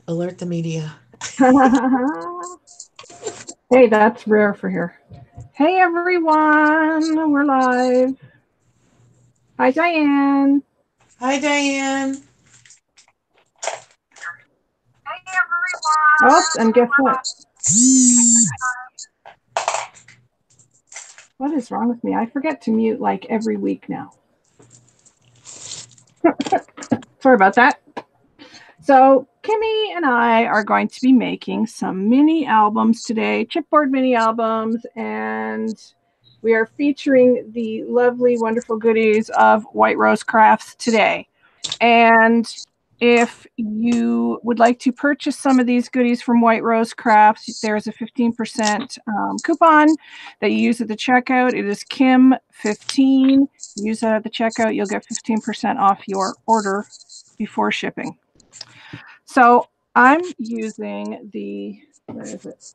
Alert the media. Hey, that's rare for here. Hey, everyone. We're live. Hi, Diane. Hi, Diane. Oh, and guess what? What is wrong with me? I forget to mute like every week now. Sorry about that. So Kimmy and I are going to be making some mini albums today, chipboard mini albums, and we are featuring the lovely, wonderful goodies of White Rose Crafts today. And if you would like to purchase some of these goodies from White Rose Crafts, there's a 15% coupon that you use at the checkout. It is Kim15. Use that at the checkout. You'll get 15% off your order before shipping. So I'm using the, where is it?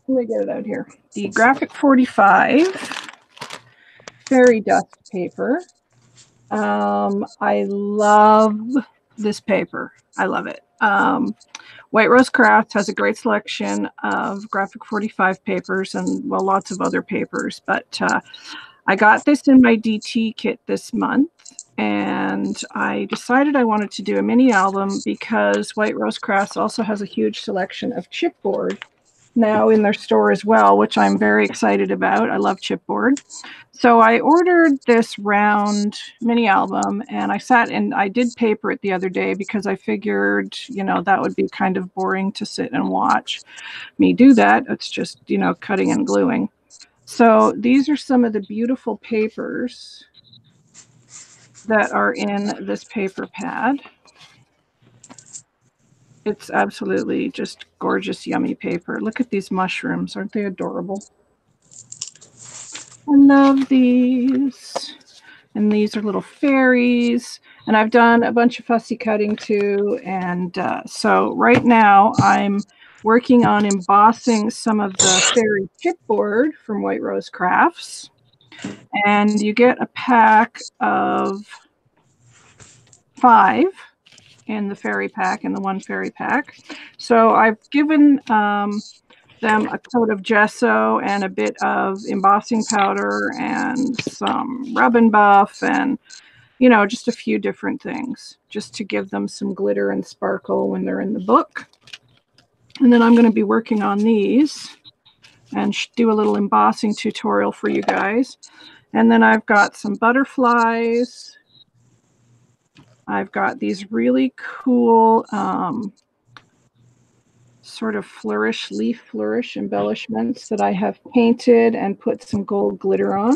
Let me get it out here. The Graphic 45 Fairy Dust paper. I love this paper. I love it. White Rose Crafts has a great selection of Graphic 45 papers and, well, lots of other papers. But I got this in my DT kit this month, and I decided I wanted to do a mini album because White Rose Crafts also has a huge selection of chipboard now in their store as well, which I'm very excited about. I love chipboard. So I ordered this round mini album, and I sat and I did paper it the other day because I figured, that would be kind of boring to sit and watch me do that. It's just, cutting and gluing. So these are some of the beautiful papers that are in this paper pad. It's absolutely just gorgeous, yummy paper. Look at these mushrooms. Aren't they adorable? I love these. And these are little fairies. And I've done a bunch of fussy cutting too. And so right now I'm working on embossing some of the fairy chipboard from White Rose Crafts. And you get a pack of 5 in the fairy pack, in the one fairy pack. So I've given them a coat of gesso and a bit of embossing powder and some rub and buff and, just a few different things just to give them some glitter and sparkle when they're in the book. And then I'm going to be working on these and do a little embossing tutorial for you guys. And then I've got some butterflies. I've got these really cool sort of leaf flourish embellishments that I have painted and put some gold glitter on.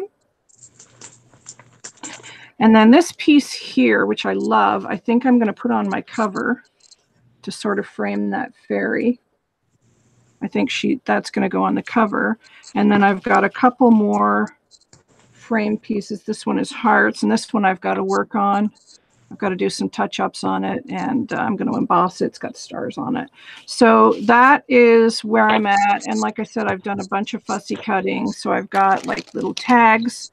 And then this piece here, which I love, I think I'm going to put on my cover to sort of frame that fairy. I think that's going to go on the cover. And then I've got a couple more frame pieces. This one is hearts, and this one I've got to work on. I've got to do some touch-ups on it, and I'm going to emboss it. It's got stars on it. So that is where I'm at. And like I said, I've done a bunch of fussy cutting. So I've got like little tags,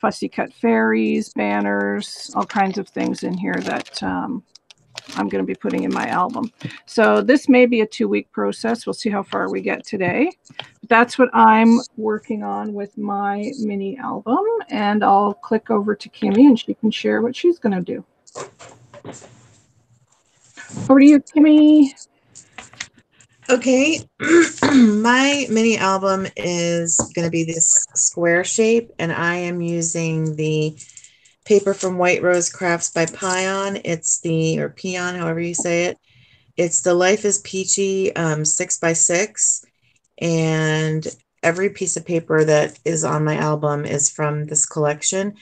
fussy cut fairies, banners, all kinds of things in here that I'm going to be putting in my album. So this may be a 2-week process. We'll see how far we get today. But that's what I'm working on with my mini album. And I'll click over to Kimmy and she can share what she's going to do. Over to you, Kimmy. Okay, my mini album is going to be this square shape, and I am using the paper from White Rose Crafts by Pion. It's or Peon, however you say it. It's the Life is Peachy 6x6, and every piece of paper that is on my album is from this collection.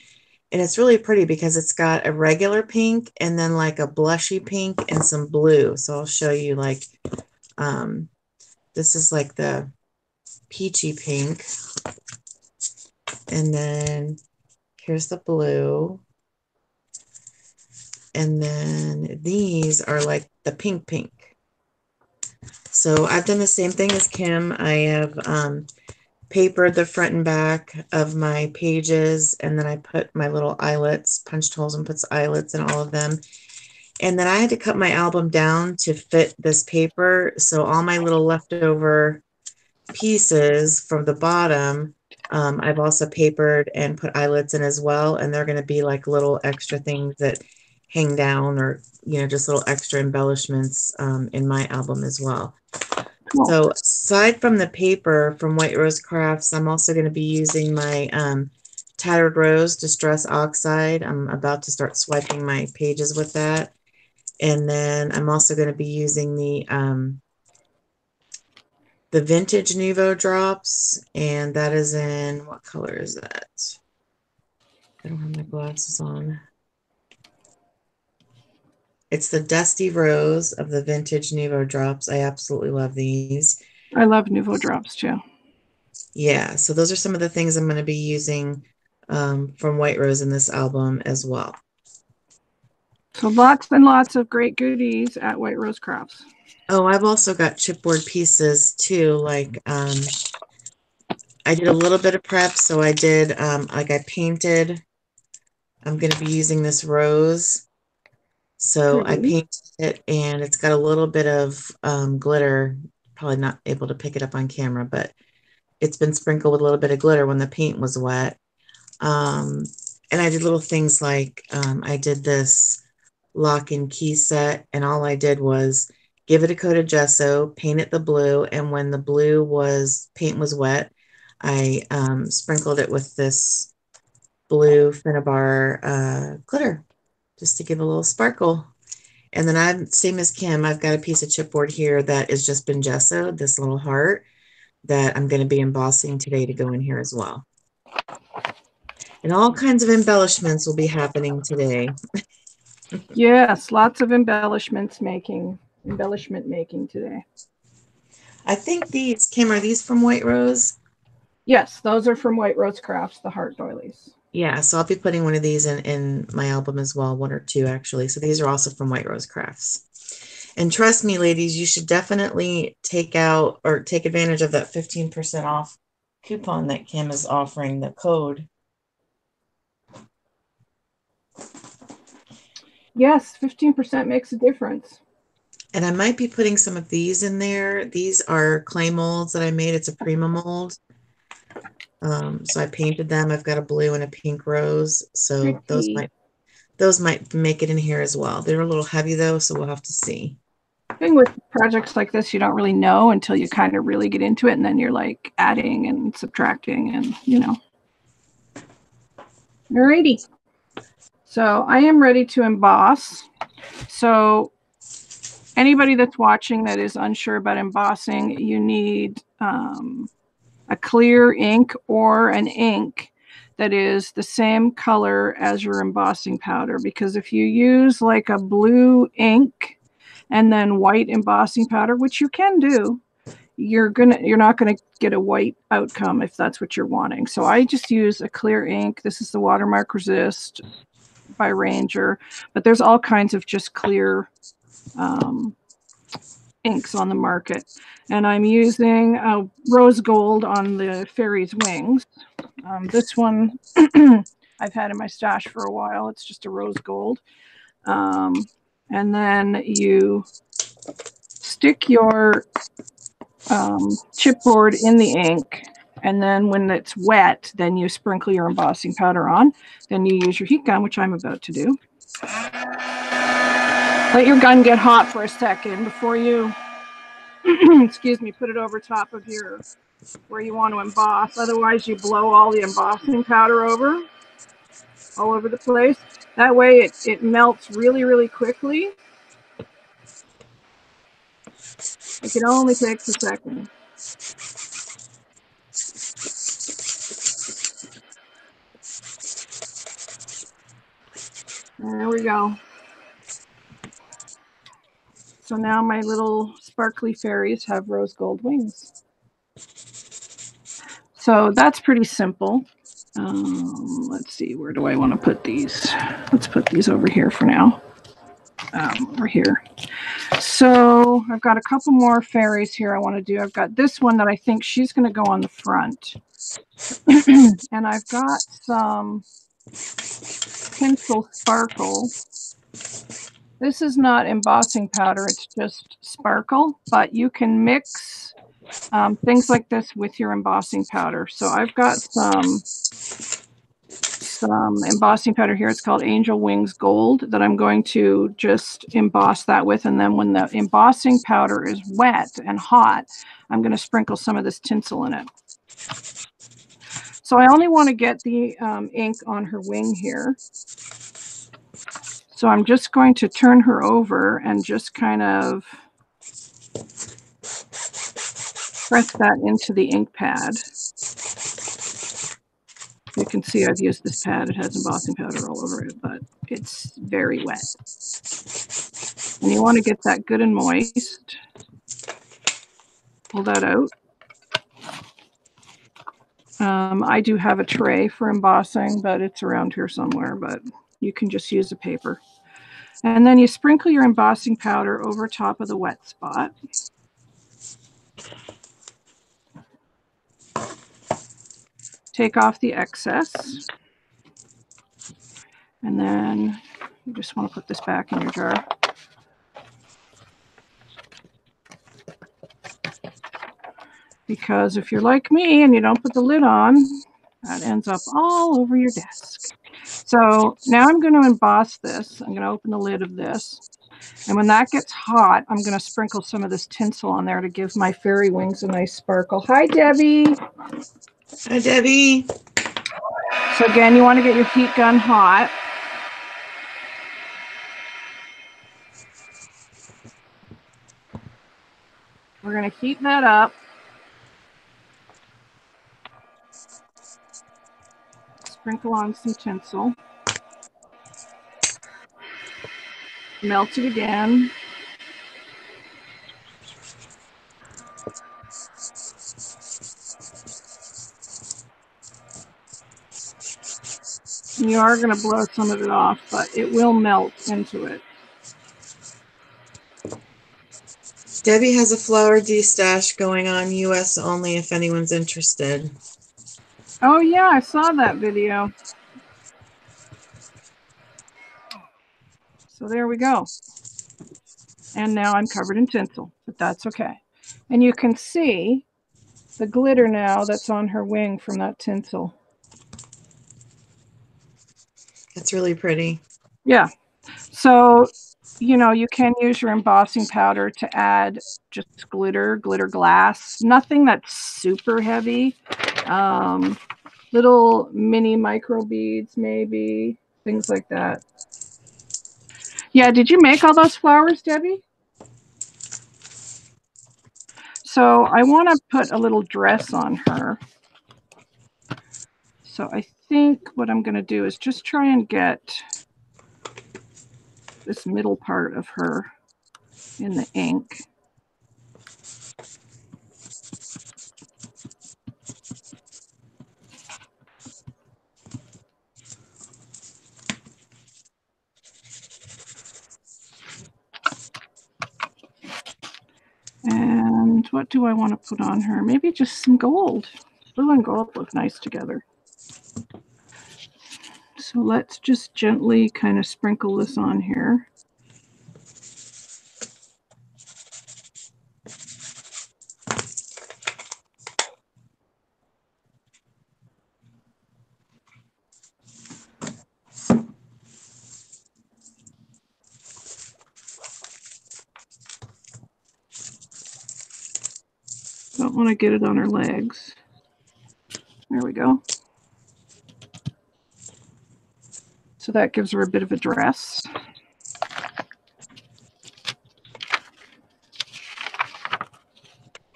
And it's really pretty because it's got a regular pink and then like a blushy pink and some blue. So I'll show you like, this is like the peachy pink. And then here's the blue. And then these are like the pink. So I've done the same thing as Kim. I have papered the front and back of my pages, and then I put my little eyelets, punched holes and puts eyelets in all of them. And then I had to cut my album down to fit this paper. So all my little leftover pieces from the bottom, I've also papered and put eyelets in as well. And they're going to be like little extra things that hang down, or, just little extra embellishments in my album as well. Cool. So aside from the paper from White Rose Crafts, I'm also going to be using my Tattered Rose Distress Oxide. I'm about to start swiping my pages with that. And then I'm also going to be using the Vintage Nuvo drops, and that is in, what color is that? I don't have my glasses on. It's the Dusty Rose of the Vintage Nuvo drops. I absolutely love these. I love Nuvo drops too. Yeah, so those are some of the things I'm going to be using from White Rose in this album as well. So lots and lots of great goodies at White Rose Crafts. Oh, I've also got chipboard pieces too. Like I did a little bit of prep, so I did like I painted. I'm going to be using this rose. So I painted it, and it's got a little bit of glitter. Probably not able to pick it up on camera, but it's been sprinkled with a little bit of glitter when the paint was wet. And I did little things like I did this lock and key set, and all I did was give it a coat of gesso, paint it the blue, and when the paint was wet, I sprinkled it with this blue Finnabar glitter just to give a little sparkle. And then I'm same as Kim, I've got a piece of chipboard here that has just been gessoed, this little heart that I'm going to be embossing today to go in here as well. And all kinds of embellishments will be happening today. Yes, lots of embellishment making today. I think these, Kim, are these from White Rose? Yes, those are from White Rose Crafts, the heart doilies. Yeah, so I'll be putting one of these in my album as well, one or two actually. So these are also from White Rose Crafts. And trust me, ladies, you should definitely take advantage of that 15% off coupon that Kim is offering, the code. Yes, 15% makes a difference. And I might be putting some of these in there. These are clay molds that I made. It's a Prima mold. So I painted them. I've got a blue and a pink rose. So those might make it in here as well. They're a little heavy though, so we'll have to see. Thing with projects like this, you don't really know until you kind of really get into it, and then you're like adding and subtracting, and Alrighty. So I am ready to emboss. So anybody that's watching that is unsure about embossing, you need a clear ink or an ink that is the same color as your embossing powder, because if you use like a blue ink and then white embossing powder, which you can do, you're not gonna get a white outcome if that's what you're wanting. So I just use a clear ink. This is the Watermark Resist by Ranger, but there's all kinds of just clear inks on the market. And I'm using rose gold on the fairy's wings. This one I've had in my stash for a while. It's just a rose gold. And then you stick your chipboard in the ink, and then when it's wet, then you sprinkle your embossing powder on. Then you use your heat gun, which I'm about to do. Let your gun get hot for a second before you excuse me, put it over top of your where you want to emboss. Otherwise you blow all the embossing powder all over the place. That way it melts really, really quickly. It only takes a second. There we go. So now my little sparkly fairies have rose gold wings. So that's pretty simple. Let's see, where do I want to put these? Let's put these over here for now. Over here. So I've got a couple more fairies here I want to do. I've got this one that I think she's going to go on the front. And I've got some pencil sparkle This is not embossing powder, it's just sparkle, but you can mix things like this with your embossing powder. So I've got some embossing powder here. It's called Angel Wings Gold that I'm going to just emboss that with. And then when the embossing powder is wet and hot, I'm going to sprinkle some of this tinsel in it. So I only want to get the ink on her wing here. So I'm just going to turn her over and just kind of press that into the ink pad. You can see I've used this pad. It has embossing powder all over it, but it's very wet. And you want to get that good and moist. Pull that out. I do have a tray for embossing, but it's around here somewhere, but you can just use a paper. And then you sprinkle your embossing powder over top of the wet spot. Take off the excess. And then you just want to put this back in your jar. Because if you're like me and you don't put the lid on, that ends up all over your desk. So now I'm going to emboss this. I'm going to open the lid of this. And when that gets hot, I'm going to sprinkle some of this tinsel on there to give my fairy wings a nice sparkle. Hi, Debbie. Hi, Debbie. So again, you want to get your heat gun hot. We're going to heat that up. Sprinkle on some tinsel. Melt it again. And you are going to blow some of it off, but it will melt into it. Debbie has a flower de-stash going on, US only, if anyone's interested. Oh yeah, I saw that video. So there we go. And now I'm covered in tinsel, but that's okay. And you can see the glitter now that's on her wing from that tinsel. It's really pretty. Yeah. So, you know, you can use your embossing powder to add just glitter glass, nothing that's super heavy. Little mini micro beads, maybe, things like that. Yeah, did you make all those flowers, Debbie? So I want to put a little dress on her. So I think what I'm going to do is just try and get this middle part of her in the ink. And what do I want to put on her? Maybe just some gold. Blue and gold look nice together. So let's just gently kind of sprinkle this on here. Don't want to get it on her legs. There we go. So that gives her a bit of a dress.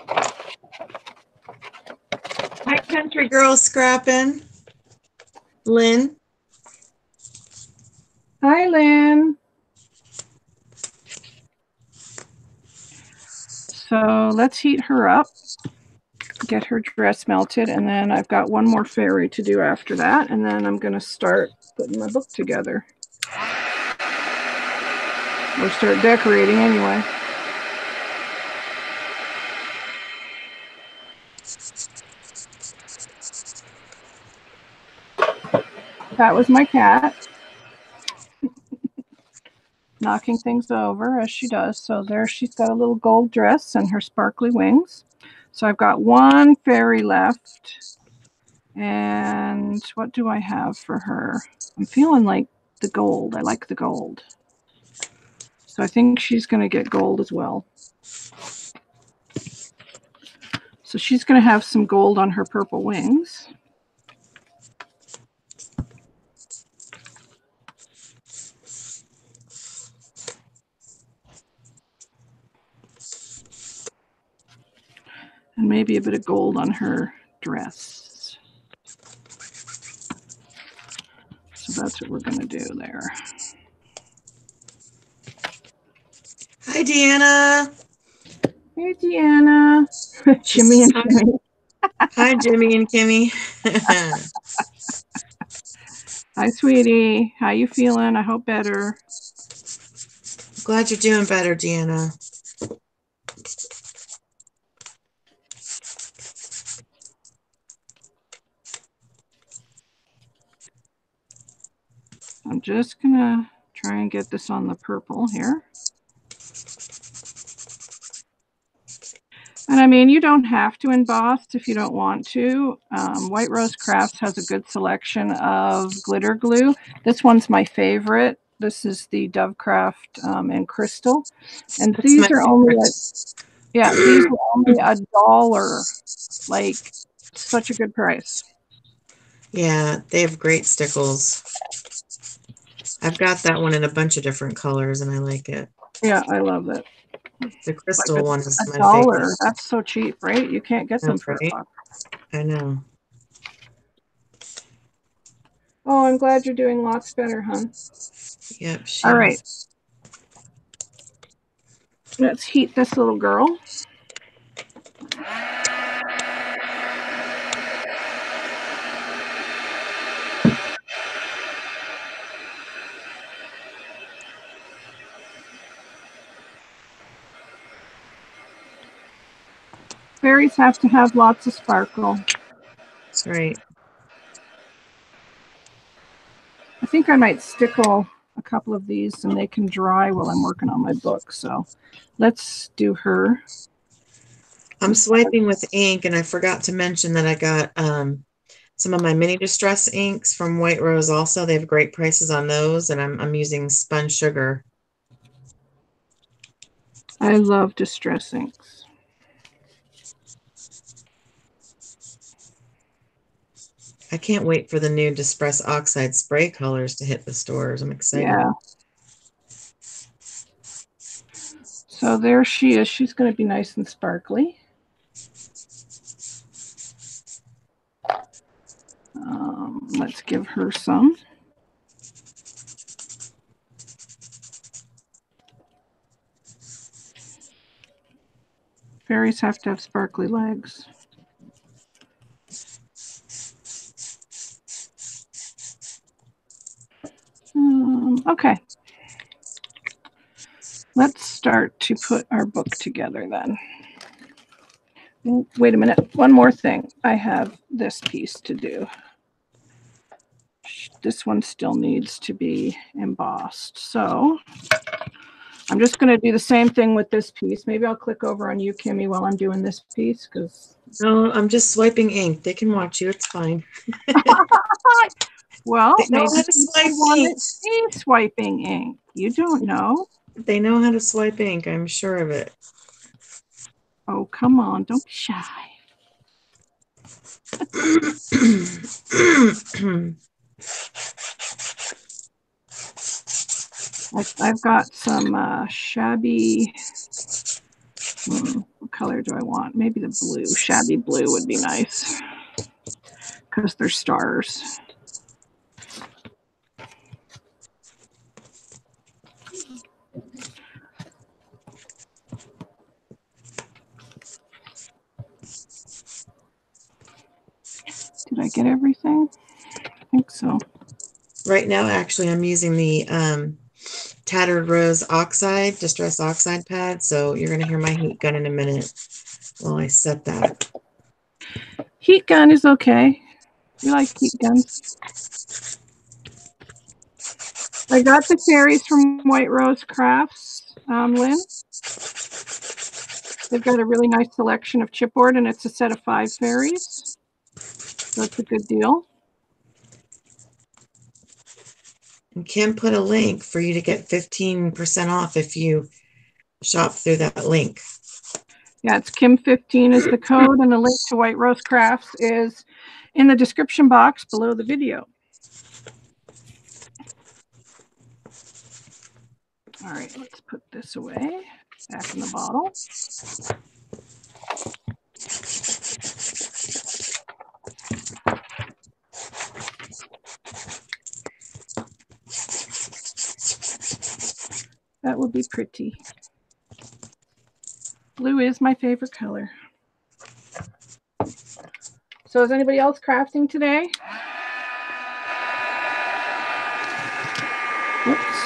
Hi, country girl scrapping. Lynn. Hi, Lynn. So let's heat her up, get her dress melted, and then I've got one more fairy to do after that, and then I'm going to start putting my book together. Or start decorating anyway. That was my cat. knocking things over as she does. So there she's got a little gold dress and her sparkly wings. So I've got one fairy left. And what do I have for her? I'm feeling like the gold. I like the gold. So I think she's going to get gold as well. So she's going to have some gold on her purple wings. And maybe a bit of gold on her dress. So that's what we're going to do there. Hi, Deanna. Hey, Deanna. Jimmy and Kimmy. Hi, Jimmy and Kimmy. Hi, sweetie. How you feeling? I hope better. Glad you're doing better, Deanna. I'm just going to try and get this on the purple here. And I mean, you don't have to emboss if you don't want to. White Rose Crafts has a good selection of glitter glue. This one's my favorite. This is the Dovecraft in crystal. And That's these my are only, these are only $1. Like, such a good price. Yeah, they have great stickles. I've got that one in a bunch of different colors, and I like it. Yeah, I love it. The crystal Like one is my $1. favorite. That's so cheap, right? You can't get them for Right? $1. I know. Oh, I'm glad you're doing lots better, hon. Yep. All right. Let's heat this little girl. Fairies have to have lots of sparkle. That's right. I think I might stickle a couple of these and they can dry while I'm working on my book. So let's do her. I'm swiping with ink, and I forgot to mention that I got some of my mini distress inks from White Rose also. They have great prices on those, and I'm using spun sugar. I love distress inks. I can't wait for the new Distress Oxide spray colors to hit the stores. I'm excited. Yeah. So there she is. She's going to be nice and sparkly. Let's give her some. Fairies have to have sparkly legs. Okay. Let's start to put our book together then. Wait a minute. One more thing. I have this piece to do. This one still needs to be embossed. So I'm just going to do the same thing with this piece. Maybe I'll click over on you, Kimmy, while I'm doing this piece. No, I'm just swiping ink. They can watch you. It's fine. Well, they know maybe how to swipe ink. Swiping ink. You don't know. They know how to swipe ink. I'm sure of it. Oh, come on. Don't be shy. I've got some Shabby. What color do I want? Maybe the blue. Shabby blue would be nice because they're stars. Did I get everything? I think so. Right now, actually, I'm using the Tattered Rose Oxide, Distress Oxide pad. So you're going to hear my heat gun in a minute while I set that. Heat gun is okay. We like heat guns. I got the fairies from White Rose Crafts, Lynn. They've got a really nice selection of chipboard, and it's a set of 5 fairies. So it's a good deal. And Kim put a link for you to get 15% off if you shop through that link. Yeah, it's Kim15 is the code, and the link to White Rose Crafts is in the description box below the video. All right, let's put this away, back in the bottle. That would be pretty. Blue is my favorite color. So is anybody else crafting today? Oops.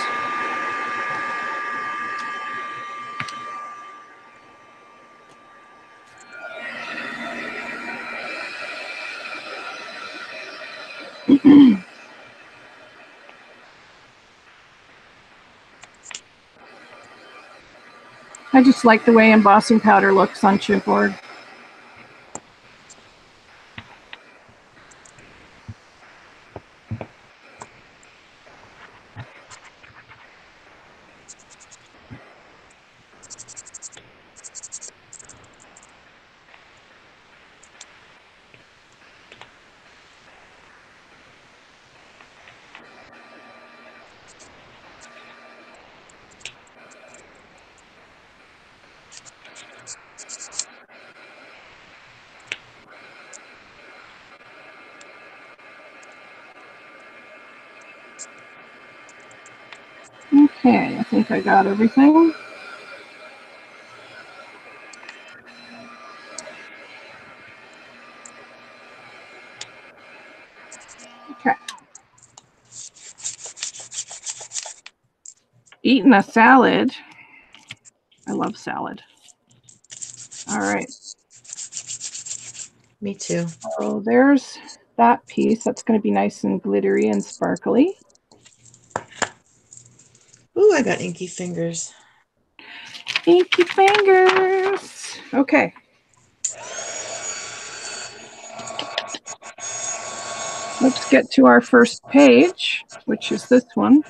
I just like the way embossing powder looks on chipboard. Okay, I think I got everything. Okay. Eating a salad. I love salad. All right. Me too. So there's that piece. That's going to be nice and glittery and sparkly. Ooh, I got inky fingers. Inky fingers. Okay. Let's get to our first page, which is this one.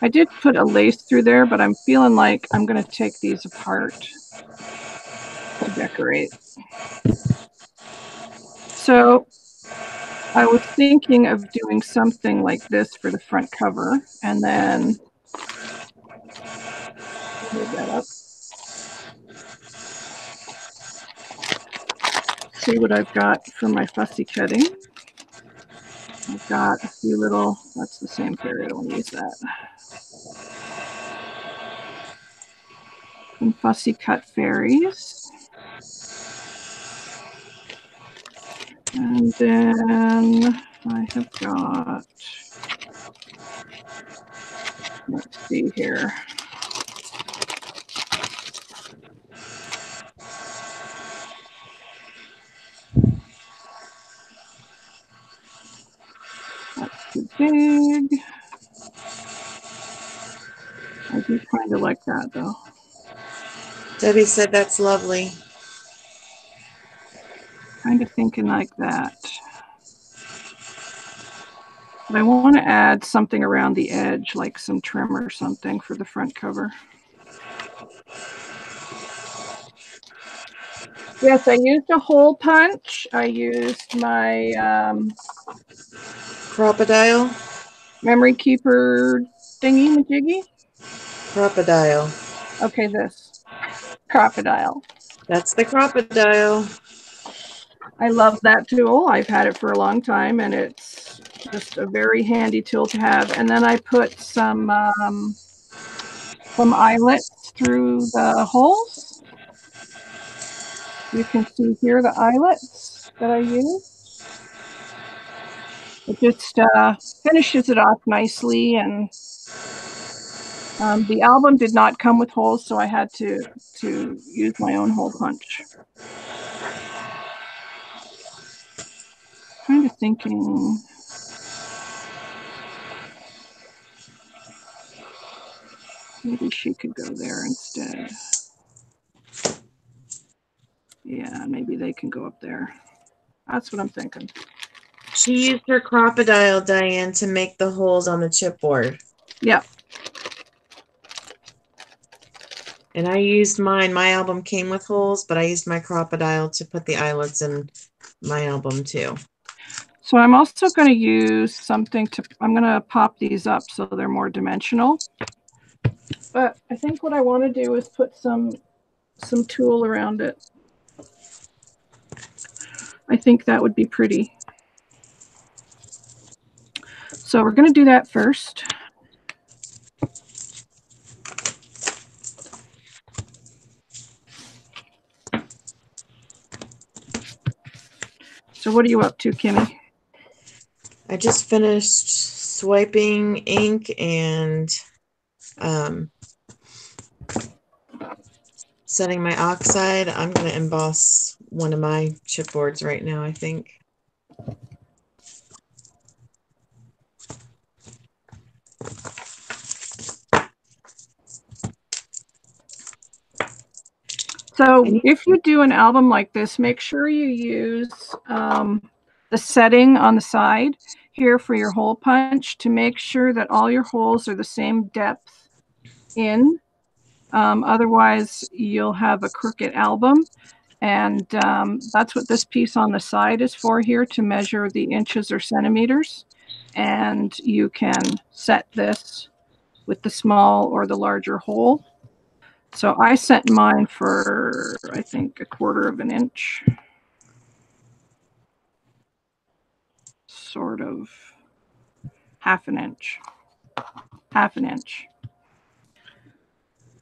I did put a lace through there, but I'm feeling like I'm going to take these apart to decorate. So I was thinking of doing something like this for the front cover, and then move that up. See what I've got for my fussy cutting. I've got a few little, that's the same fairy, I don't want to use that. Some fussy cut fairies. And then I have got, let's see here. That's too big. I do kind of like that though. Debbie said that's lovely. Kind of thinking like that. But I want to add something around the edge, like some trim or something for the front cover. Yes, I used a hole punch. I used my Crocodile? memory keeper thingy majiggy. Crocodile. Okay, this crocodile. That's the crocodile. I love that tool. I've had it for a long time, and it's just a very handy tool to have. And then I put some eyelets through the holes. You can see here the eyelets that I use. It just finishes it off nicely, and the album did not come with holes, so I had to use my own hole punch. Kind of thinking Maybe she could go there instead. Yeah, maybe they can go up there. That's what I'm thinking. She used her crocodile, Diane, to make the holes on the chipboard. Yep. And I used mine. My album came with holes, but I used my crocodile to put the eyelets in my album too. So I'm also going to use something to, I'm going to pop these up so they're more dimensional. But I think what I want to do is put some tulle around it. I think that would be pretty. So we're going to do that first. So what are you up to, Kimmy? I just finished swiping ink and setting my oxide. I'm going to emboss one of my chipboards right now, I think. So if you do an album like this, make sure you use the setting on the side here for your hole punch to make sure that all your holes are the same depth in. Otherwise, you'll have a crooked album. And that's what this piece on the side is for here, to measure the inches or centimeters. And you can set this with the small or the larger hole. So I set mine for, I think, 1/4 of an inch. Sort of 1/2 an inch. 1/2 an inch.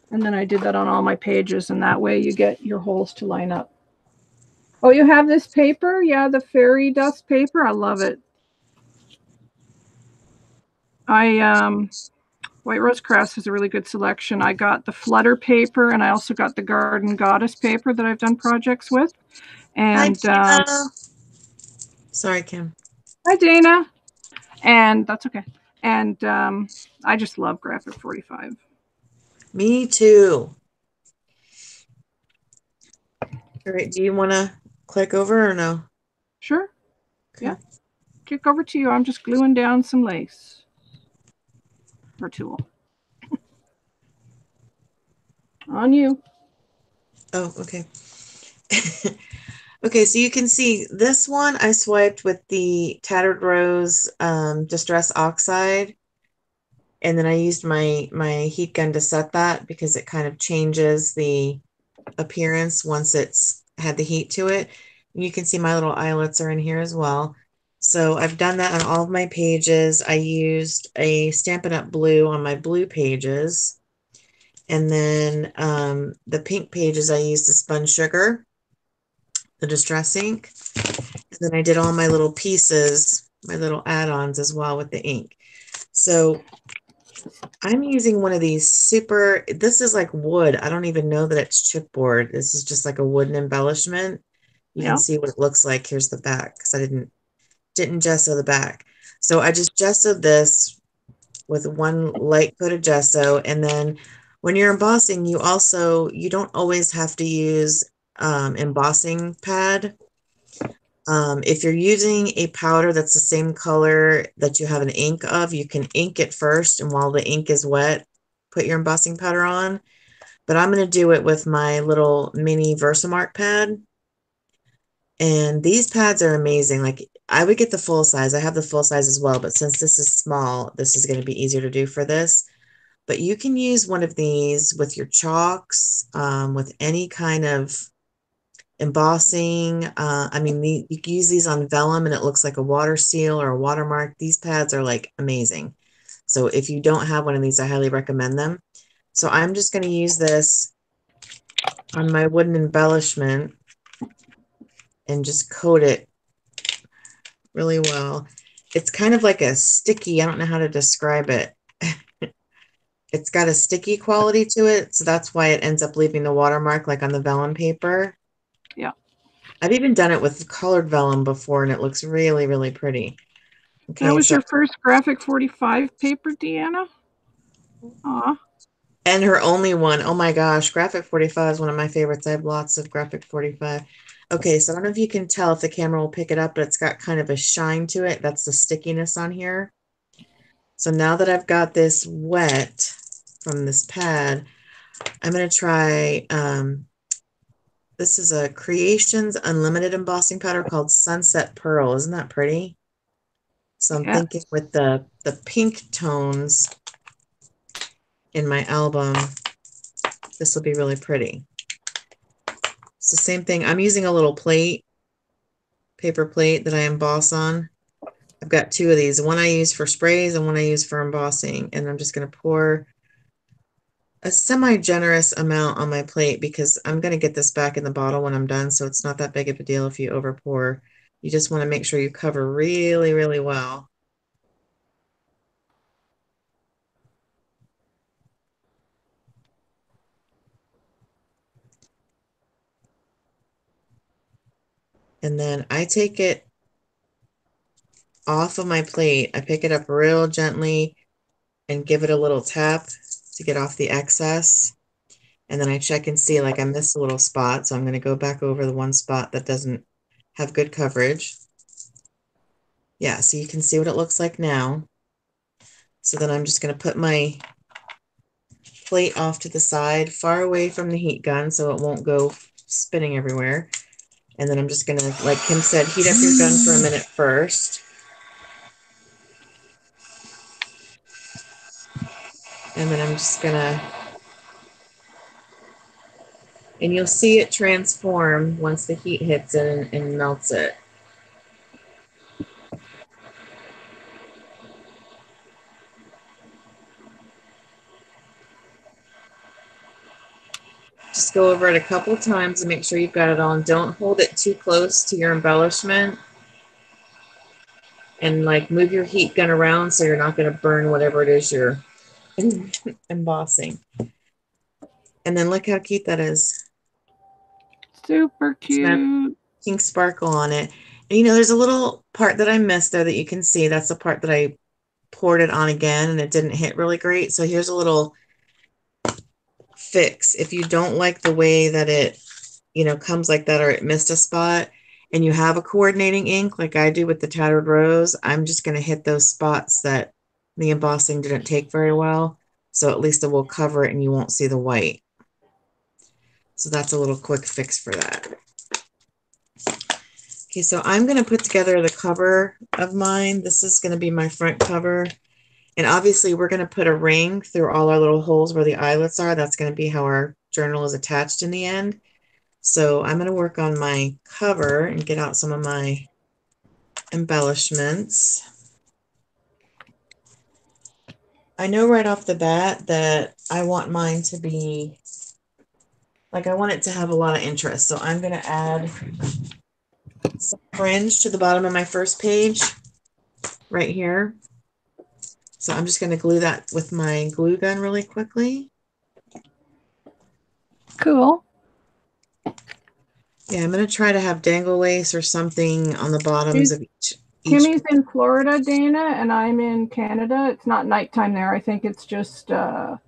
And then I did that on all my pages, and that way you get your holes to line up. Oh, you have this paper? Yeah, the fairy dust paper. I love it. White Rose Crafts has a really good selection. I got the Flutter paper, and I also got the Garden Goddess paper that I've done projects with. And hi, sorry, Kim. Hi, Dana. And that's okay. And I just love Graphic 45. Me too. All right, do you want to click over or no? Sure. Okay. Yeah. Kick over to you. I'm just gluing down some lace or tulle. On you. Oh, okay. Okay, so you can see this one I swiped with the Tattered Rose Distress Oxide. And then I used my heat gun to set that because it kind of changes the appearance once it's had the heat to it. And you can see my little eyelets are in here as well. So I've done that on all of my pages. I used a Stampin' Up! Blue on my blue pages. And then the pink pages, I used the Spun Sugar, the Distress ink. And then I did all my little pieces, my little add-ons as well with the ink. So I'm using one of these super, this is like wood. I don't even know that it's chipboard. This is just like a wooden embellishment. You can see what it looks like. Here's the back because I didn't gesso the back. So I just gessoed this with one light coat of gesso. And then when you're embossing, you don't always have to use embossing pad. If you're using a powder that's the same color that you have an ink of, you can ink it first, and while the ink is wet, put your embossing powder on. But I'm going to do it with my little mini Versamark pad. And these pads are amazing. Like, I would get the full size. I have the full size as well, but since this is small, this is going to be easier to do for this. But you can use one of these with your chalks, with any kind of embossing. I mean, you can use these on vellum and it looks like a water seal or a watermark. These pads are like amazing. So if you don't have one of these, I highly recommend them. So I'm just going to use this on my wooden embellishment and just coat it really well. It's kind of like a sticky, I don't know how to describe it. It's got a sticky quality to it, so that's why it ends up leaving the watermark like on the vellum paper. Yeah. I've even done it with colored vellum before, and it looks really, really pretty. Okay, that was your first Graphic 45 paper, Deanna? Aw. And her only one. Oh my gosh, Graphic 45 is one of my favorites. I have lots of Graphic 45. Okay, so I don't know if you can tell if the camera will pick it up, but it's got kind of a shine to it. That's the stickiness on here. So now that I've got this wet from this pad, I'm going to try, this is a Creations Unlimited embossing powder called Sunset Pearl. Isn't that pretty? So I'm thinking with the pink tones in my album, this will be really pretty. It's the same thing. I'm using a little plate, paper plate that I emboss on. I've got two of these. One I use for sprays and one I use for embossing. And I'm just going to pour a semi-generous amount on my plate because I'm going to get this back in the bottle when I'm done. So it's not that big of a deal if you over pour. You just want to make sure you cover really, really well. And then I take it off of my plate. I pick it up real gently and give it a little tap to get off the excess. And then I check and see, like I missed a little spot. So I'm going to go back over the one spot that doesn't have good coverage. Yeah, so you can see what it looks like now. So then I'm just going to put my plate off to the side, far away from the heat gun so it won't go spinning everywhere. And then I'm just going to, like Kim said, heat up your gun for a minute first. And then I'm just going to, and you'll see it transform once the heat hits it and melts it. Just go over it a couple times and make sure you've got it on. Don't hold it too close to your embellishment. And like move your heat gun around so you're not going to burn whatever it is you're embossing. And then look how cute that is. Super cute. Pink sparkle on it. And you know, there's a little part that I missed there that you can see. That's the part that I poured it on again and it didn't hit really great. So here's a little fix. If you don't like the way that it, you know, comes like that or it missed a spot and you have a coordinating ink like I do with the Tattered Rose, I'm just going to hit those spots that the embossing didn't take very well. So at least it will cover it and you won't see the white. So that's a little quick fix for that. Okay, so I'm going to put together the cover of mine. This is going to be my front cover. And obviously we're going to put a ring through all our little holes where the eyelets are. That's going to be how our journal is attached in the end. So I'm going to work on my cover and get out some of my embellishments. I know right off the bat that I want mine to be, like I want it to have a lot of interest. So I'm going to add some fringe to the bottom of my first page right here. So I'm just going to glue that with my glue gun really quickly. Cool. Yeah, I'm going to try to have dangle lace or something on the bottoms of each. Kimmy's in Florida, Dana, and I'm in Canada. It's not nighttime there. I think it's just the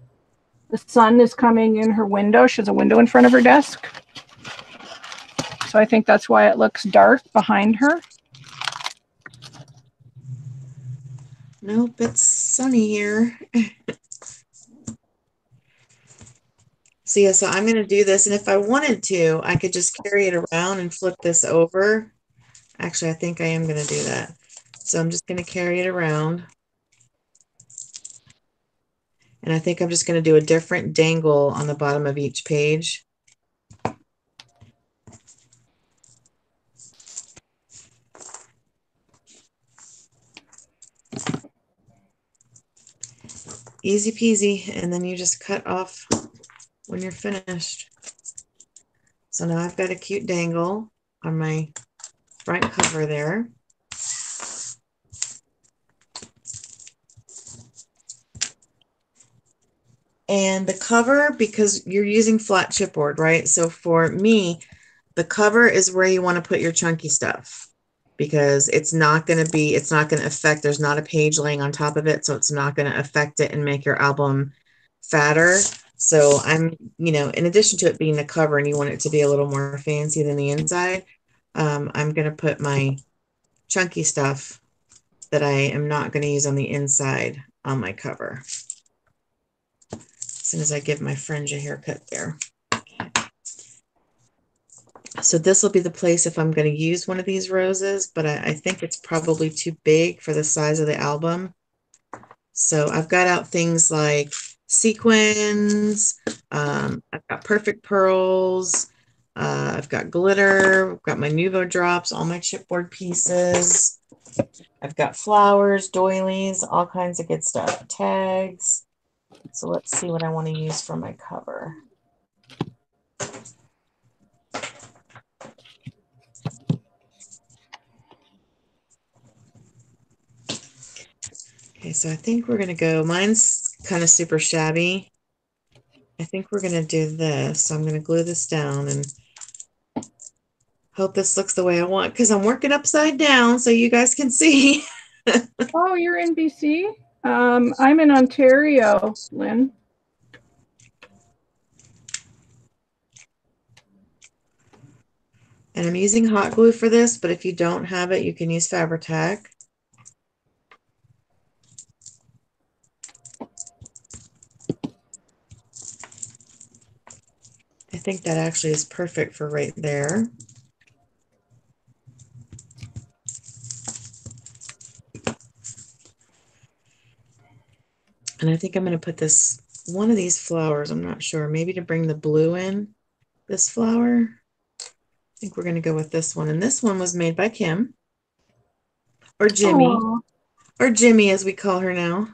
sun is coming in her window. She has a window in front of her desk. So I think that's why it looks dark behind her. Nope, it's sunny here. So yeah, so I'm going to do this. And if I wanted to, I could just carry it around and flip this over. Actually, I think I am going to do that. So I'm just going to carry it around. And I think I'm just going to do a different dangle on the bottom of each page. Easy peasy. And then you just cut off when you're finished. So now I've got a cute dangle on my front cover there. And the cover, because you're using flat chipboard, right? So for me, the cover is where you want to put your chunky stuff because it's not going to affect, there's not a page laying on top of it. So it's not going to affect it and make your album fatter. So I'm, in addition to it being the cover and you want it to be a little more fancy than the inside, I'm going to put my chunky stuff that I am not going to use on the inside on my cover. As soon as I give my fringe a haircut there. So this will be the place if I'm going to use one of these roses, but I think it's probably too big for the size of the album. So I've got out things like sequins, I've got perfect pearls, I've got glitter, I've got my Nuvo drops, all my chipboard pieces. I've got flowers, doilies, all kinds of good stuff, tags. So let's see what I want to use for my cover. Okay, so I think we're going to go, mine's kind of super shabby. I think we're going to do this. So I'm going to glue this down and hope this looks the way I want because I'm working upside down so you guys can see. Oh, you're in BC? I'm in Ontario, Lynn. And I'm using hot glue for this, but if you don't have it, you can use Fabri-Tac. I think that actually is perfect for right there. And I think I'm going to put this, one of these flowers, I'm not sure, maybe to bring the blue in, this flower. I think we're going to go with this one. And this one was made by Kim, or Jimmy, Aww. or Jimmy as we call her now.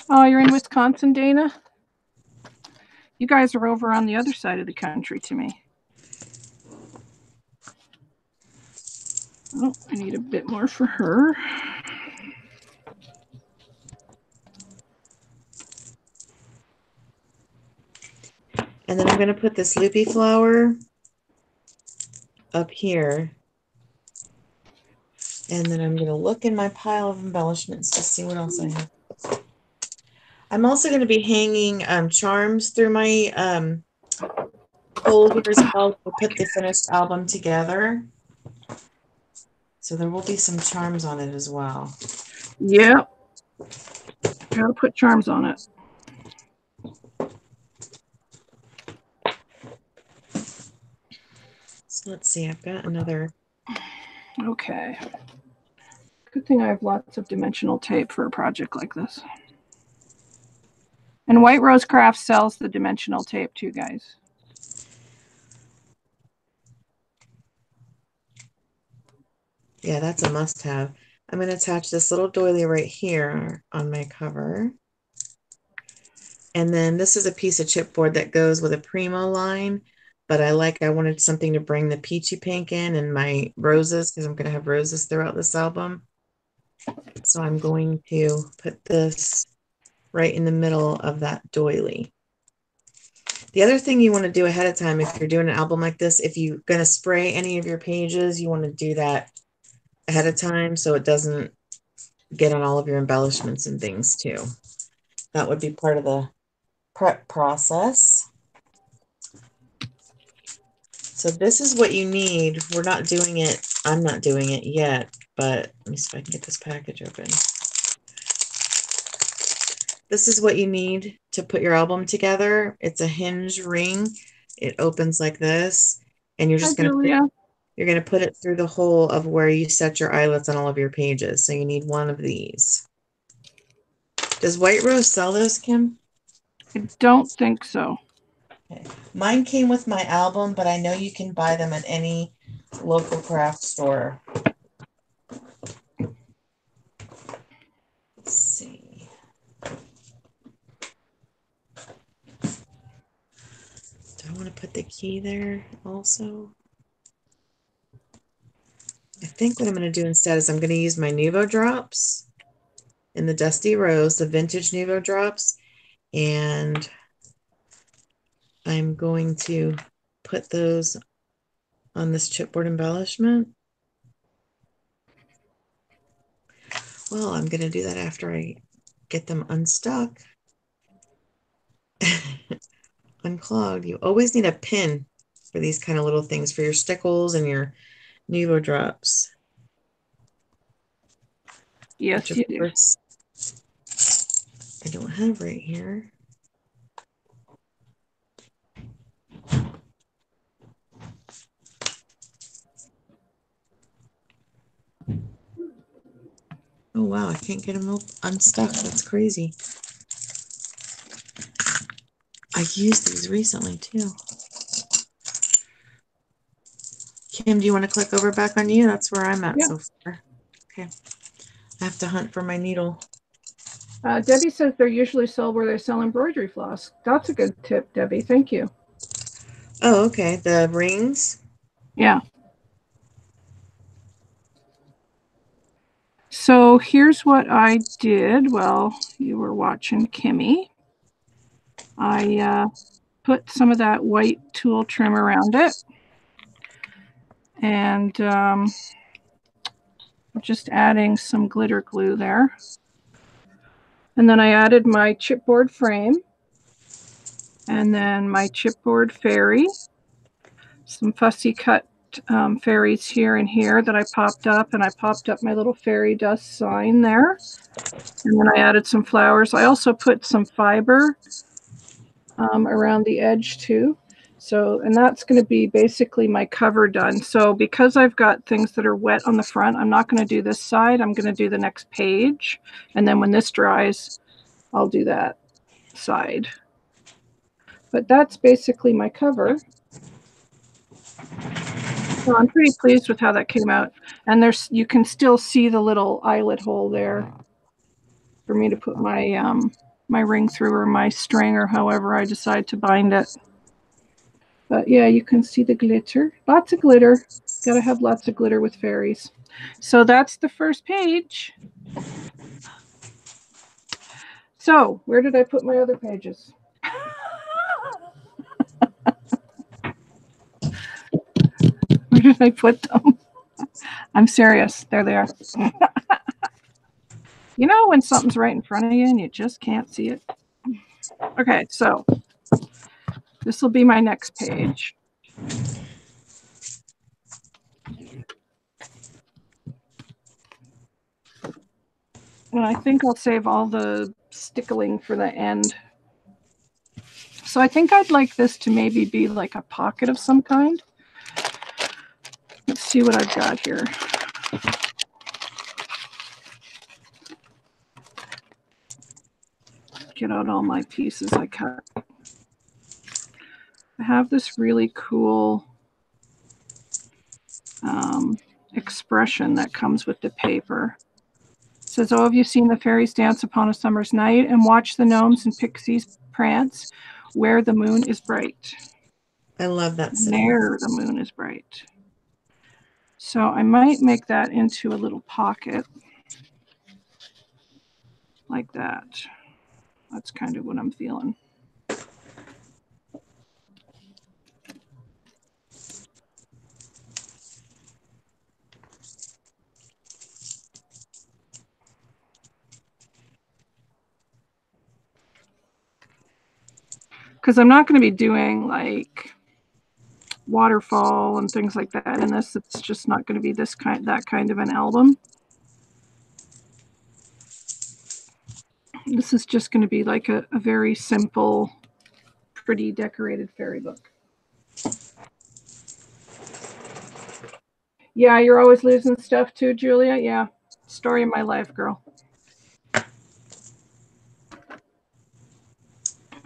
Oh, you're in Wisconsin, Dana? You guys are over on the other side of the country to me. Oh, I need a bit more for her. And then I'm going to put this loopy flower up here. And then I'm going to look in my pile of embellishments to see what else I have. I'm also going to be hanging charms through my hole here as well to put the finished album together. So there will be some charms on it as well. Yeah. Gotta put charms on it. So let's see, I've got another. Okay. Good thing I have lots of dimensional tape for a project like this. And White Rose Crafts sells the dimensional tape too, guys. Yeah, that's a must-have. I'm going to attach this little doily right here on my cover. And then this is a piece of chipboard that goes with a Primo line, but I wanted something to bring the peachy pink in and my roses because I'm going to have roses throughout this album. So I'm going to put this right in the middle of that doily. The other thing you want to do ahead of time if you're doing an album like this, if you're going to spray any of your pages, you want to do that ahead of time so it doesn't get on all of your embellishments and things too. That would be part of the prep process. So this is what you need. We're not doing it. I'm not doing it yet, but let me see if I can get this package open. This is what you need to put your album together. It's a hinge ring. It opens like this, and you're just going to put it through the hole of where you set your eyelets on all of your pages. So you need one of these. Does White Rose sell those, Kim? I don't think so. Okay. Mine came with my album, but I know you can buy them at any local craft store. Let's see. Do I want to put the key there also? I think what I'm going to do instead is I'm going to use my Nuvo drops in the Dusty Rose, the vintage Nuvo drops, and I'm going to put those on this chipboard embellishment. Well, I'm going to do that after I get them unstuck. Unclogged. You always need a pin for these kind of little things, for your stickles and your needle drops. Yes, Which, of you do. course, I don't have right here. Oh wow, I can't get them unstuck. That's crazy. I used these recently too. Kim, do you want to click over back on you? That's where I'm at so far. Okay. I have to hunt for my needle. Debbie says they're usually sold where they sell embroidery floss. That's a good tip, Debbie. Thank you. Oh, okay. The rings? Yeah. So here's what I did while you were watching Kimmy. I put some of that white tulle trim around it. And just adding some glitter glue there. And then I added my chipboard frame. And then my chipboard fairy. Some fussy cut fairies here and here that I popped up. And I popped up my little fairy dust sign there. And then I added some flowers. I also put some fiber around the edge too. So, and that's going to be basically my cover done. So because I've got things that are wet on the front, I'm not going to do this side. I'm going to do the next page. And then when this dries, I'll do that side. But that's basically my cover. So I'm pretty pleased with how that came out. And there's, you can still see the little eyelet hole there for me to put my my ring through, or my string, or however I decide to bind it. But yeah, you can see the glitter. Lots of glitter. Gotta have lots of glitter with fairies. So that's the first page. So where did I put my other pages? Where did I put them? I'm serious. There they are. You know when something's right in front of you and you just can't see it? Okay, so this will be my next page. And I think I'll save all the stickling for the end. So I think I'd like this to maybe be like a pocket of some kind. Let's see what I've got here. Get out all my pieces I cut. I have this really cool expression that comes with the paper. It says, "Oh, have you seen the fairies dance upon a summer's night and watch the gnomes and pixies prance where the moon is bright?" I love that saying. There the moon is bright. So I might make that into a little pocket like that. That's kind of what I'm feeling. Because I'm not going to be doing like waterfall and things like that in this. It's just not going to be that kind of an album. This is just going to be like a very simple, pretty decorated fairy book. Yeah, you're always losing stuff too, Julia. Yeah, story of my life, girl.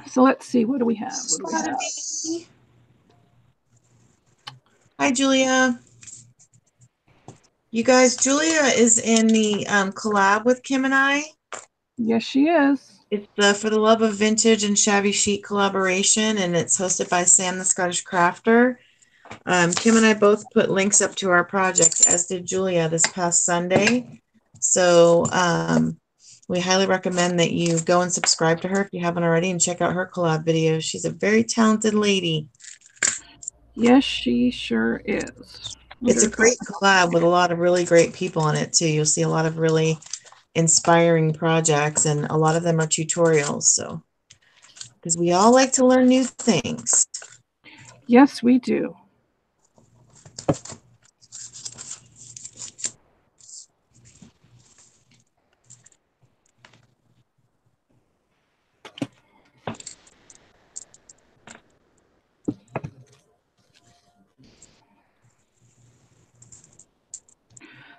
So let's see, what do we have? What do we have? Hi, Julia. You guys, Julia is in the collab with Kim and I. Yes, she is. It's the For the Love of Vintage and Shabby Chic collaboration, and it's hosted by Sam the Scottish Crafter. Kim and I both put links up to our projects, as did Julia, this past Sunday. So we highly recommend that you go and subscribe to her if you haven't already, and check out her collab videos. She's a very talented lady. Yes, she sure is. It's a great collab with a lot of really great people on it too. You'll see a lot of really inspiring projects, and a lot of them are tutorials. So, because we all like to learn new things. Yes, we do.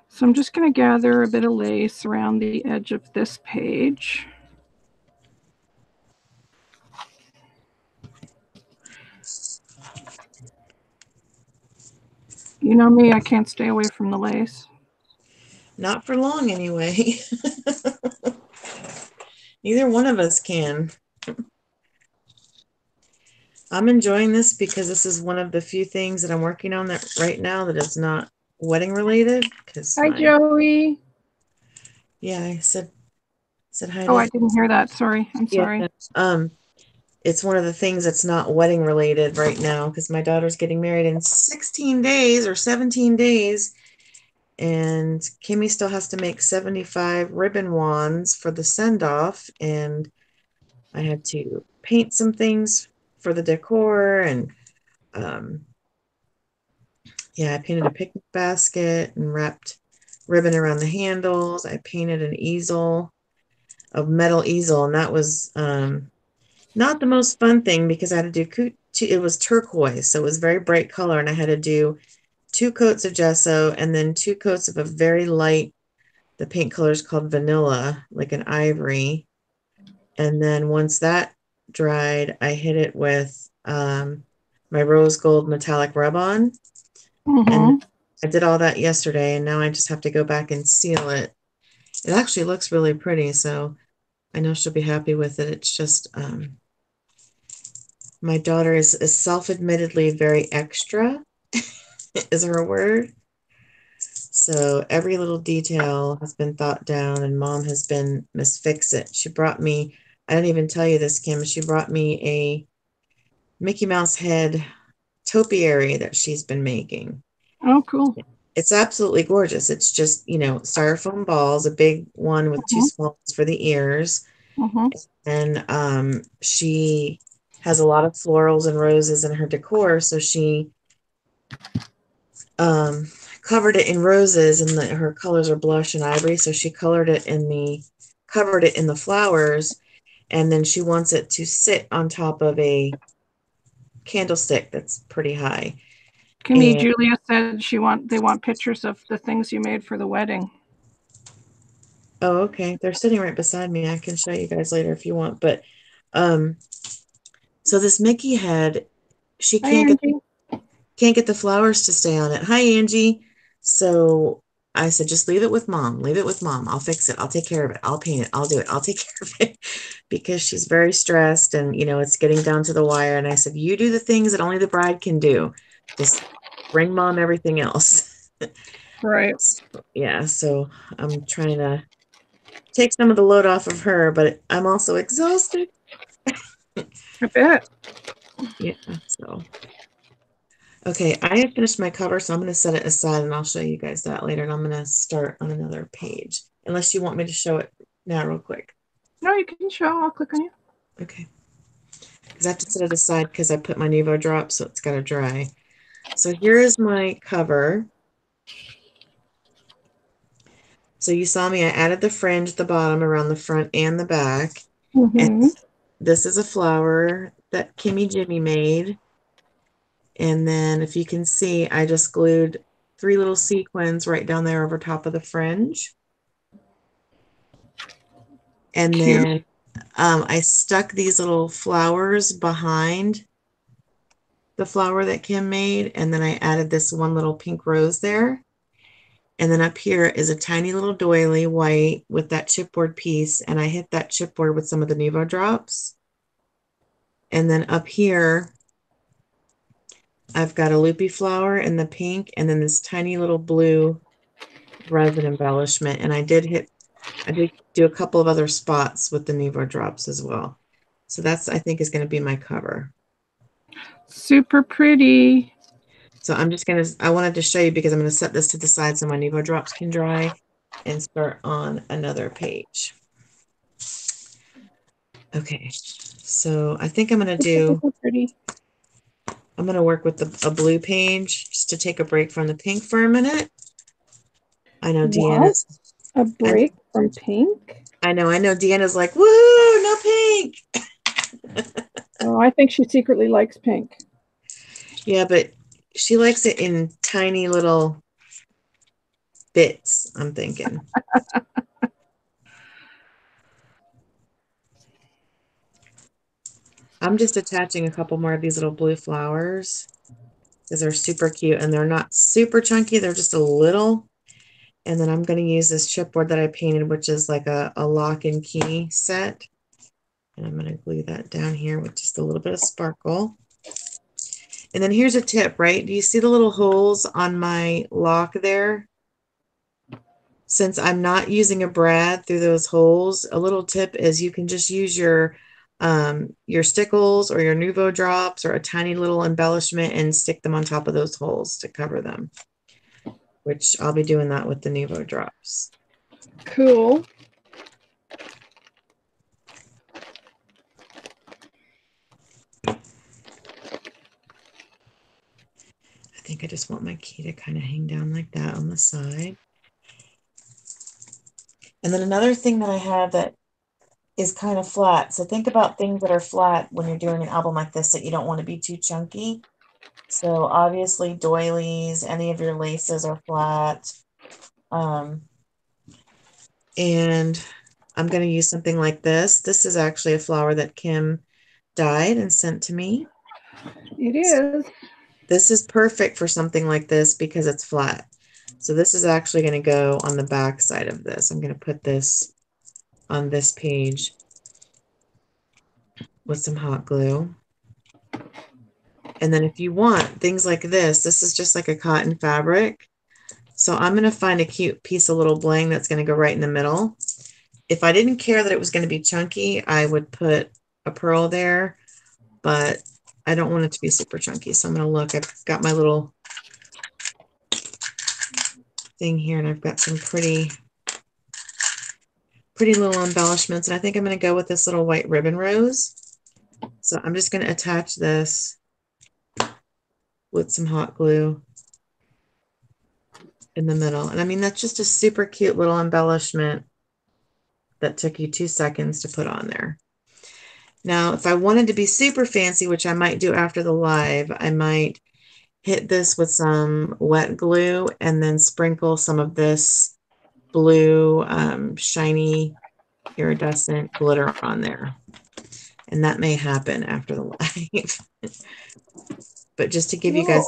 So I'm just going to gather a bit of lace around the edge of this page. You know me, I can't stay away from the lace. Not for long, anyway. Neither one of us can. I'm enjoying this because this is one of the few things that I'm working on that right now that is not wedding related. Hi, Joey. Yeah, I said hi. Oh, I didn't hear that. Sorry. I'm sorry. It's one of the things that's not wedding related right now because my daughter's getting married in 16 days or 17 days. And Kimmy still has to make 75 ribbon wands for the send-off. And I had to paint some things for the decor. And yeah, I painted a picnic basket and wrapped ribbon around the handles. I painted an easel, a metal easel. And that was not the most fun thing because I had to do, it was turquoise. So it was very bright color. And I had to do 2 coats of gesso and then 2 coats of a very light, the paint color is called vanilla, like an ivory. And then once that dried, I hit it with my rose gold metallic rub-on. And I did all that yesterday, and now I just have to go back and seal it. It actually looks really pretty, so I know she'll be happy with it. It's just my daughter is self-admittedly very extra, is her word. So every little detail has been thought down, and Mom has been Miss Fix-It. She brought me, I didn't even tell you this, Kim, she brought me a Mickey Mouse head topiary that she's been making. Oh, cool. It's absolutely gorgeous. It's just, styrofoam balls, a big one with 2 small ones for the ears. And she has a lot of florals and roses in her decor, so she covered it in roses, and her colors are blush and ivory, so she covered it in the flowers, and then she wants it to sit on top of a candlestick that's pretty high. Kimmy, Julia said they want pictures of the things you made for the wedding. Oh, okay. They're sitting right beside me. I can show you guys later if you want. But so this Mickey head, she can't get the flowers to stay on it. Hi, Angie. So I said, just leave it with Mom. Leave it with Mom. I'll fix it. I'll take care of it. I'll paint it. I'll do it. I'll take care of it because she's very stressed and, it's getting down to the wire. And I said, you do the things that only the bride can do. Just bring Mom everything else. Right. Yeah. So I'm trying to take some of the load off of her, but I'm also exhausted. I bet. Yeah. So. Okay, I have finished my cover, so I'm going to set it aside and I'll show you guys that later. And I'm going to start on another page, unless you want me to show it now real quick. No, you can show. I'll click on you. Okay. Because I have to set it aside because I put my Nuvo drop, so it's got to dry. So here is my cover. So you saw me, I added the fringe at the bottom around the front and the back. And this is a flower that Kimmy Jimmy made. And then if you can see, I just glued 3 little sequins right down there over top of the fringe. And then I stuck these little flowers behind the flower that Kim made. And then I added this one little pink rose there. And then up here is a tiny little doily white with that chipboard piece. And I hit that chipboard with some of the Nuvo drops. And then up here, I've got a loopy flower in the pink and then this tiny little blue resin embellishment. And I did do a couple of other spots with the Nuvo drops as well. So that's, I think, is going to be my cover. Super pretty. So I wanted to show you because I'm going to set this to the side so my Nuvo drops can dry. and start on another page. Okay, so I think I'm going to do, So pretty. I'm going to work with a blue page just to take a break from the pink for a minute. I know What? Deanna's, A break from pink? I know Deanna's like, woohoo, no pink. Oh, I think she secretly likes pink. Yeah, but she likes it in tiny little bits, I'm thinking. I'm just attaching a couple more of these little blue flowers because they're super cute and they're not super chunky. They're just a little. And then I'm going to use this chipboard that I painted, which is like a lock and key set. And I'm going to glue that down here with just a little bit of sparkle. And then here's a tip, right? Do you see the little holes on my lock there? Since I'm not using a brad through those holes, a little tip is you can just use your stickles or your Nuvo drops or a tiny little embellishment and stick them on top of those holes to cover them, which I'll be doing that with the Nuvo drops. Cool. I think I just want my key to kind of hang down like that on the side. And then another thing that I have that is kind of flat. So think about things that are flat when you're doing an album like this that you don't want to be too chunky. So obviously doilies, any of your laces are flat. And I'm going to use something like this. This is actually a flower that Kim dyed and sent to me. It is. This is perfect for something like this because it's flat. So this is actually going to go on the back side of this. I'm going to put this on this page with some hot glue. And then if you want things like this is just like a cotton fabric. So I'm going to find a cute piece of little bling that's going to go right in the middle. If I didn't care that it was going to be chunky, I would put a pearl there, but I don't want it to be super chunky. So I'm going to look, I've got my little thing here and I've got some pretty little embellishments. And I think I'm going to go with this little white ribbon rose. So I'm just going to attach this with some hot glue in the middle. And I mean, that's just a super cute little embellishment that took you 2 seconds to put on there. Now, if I wanted to be super fancy, which I might do after the live, I might hit this with some wet glue and then sprinkle some of this blue shiny iridescent glitter on there. And that may happen after the live. But just to give you guys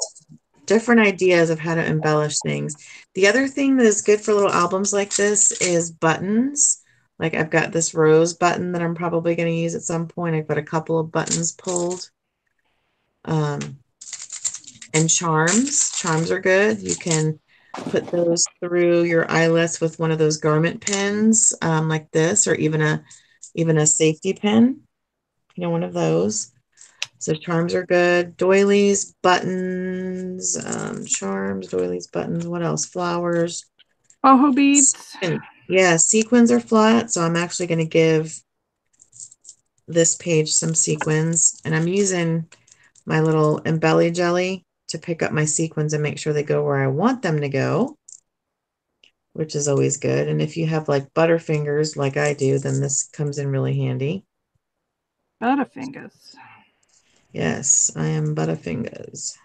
different ideas of how to embellish things. The other thing that is good for little albums like this is buttons. Like I've got this rose button that I'm probably going to use at some point. I've got a couple of buttons pulled. And charms. Charms are good. You can put those through your eyelets with one of those garment pins like this, or even a safety pin, one of those. So charms are good. Doilies, buttons, charms, doilies, buttons. What else? Flowers. Boho beads. And yeah, sequins are flat. So I'm actually going to give this page some sequins. And I'm using my little embelly jelly to pick up my sequins and make sure they go where I want them to go, which is always good. And if you have like butterfingers like I do, then this comes in really handy. Butterfingers. Yes, I am Butterfingers.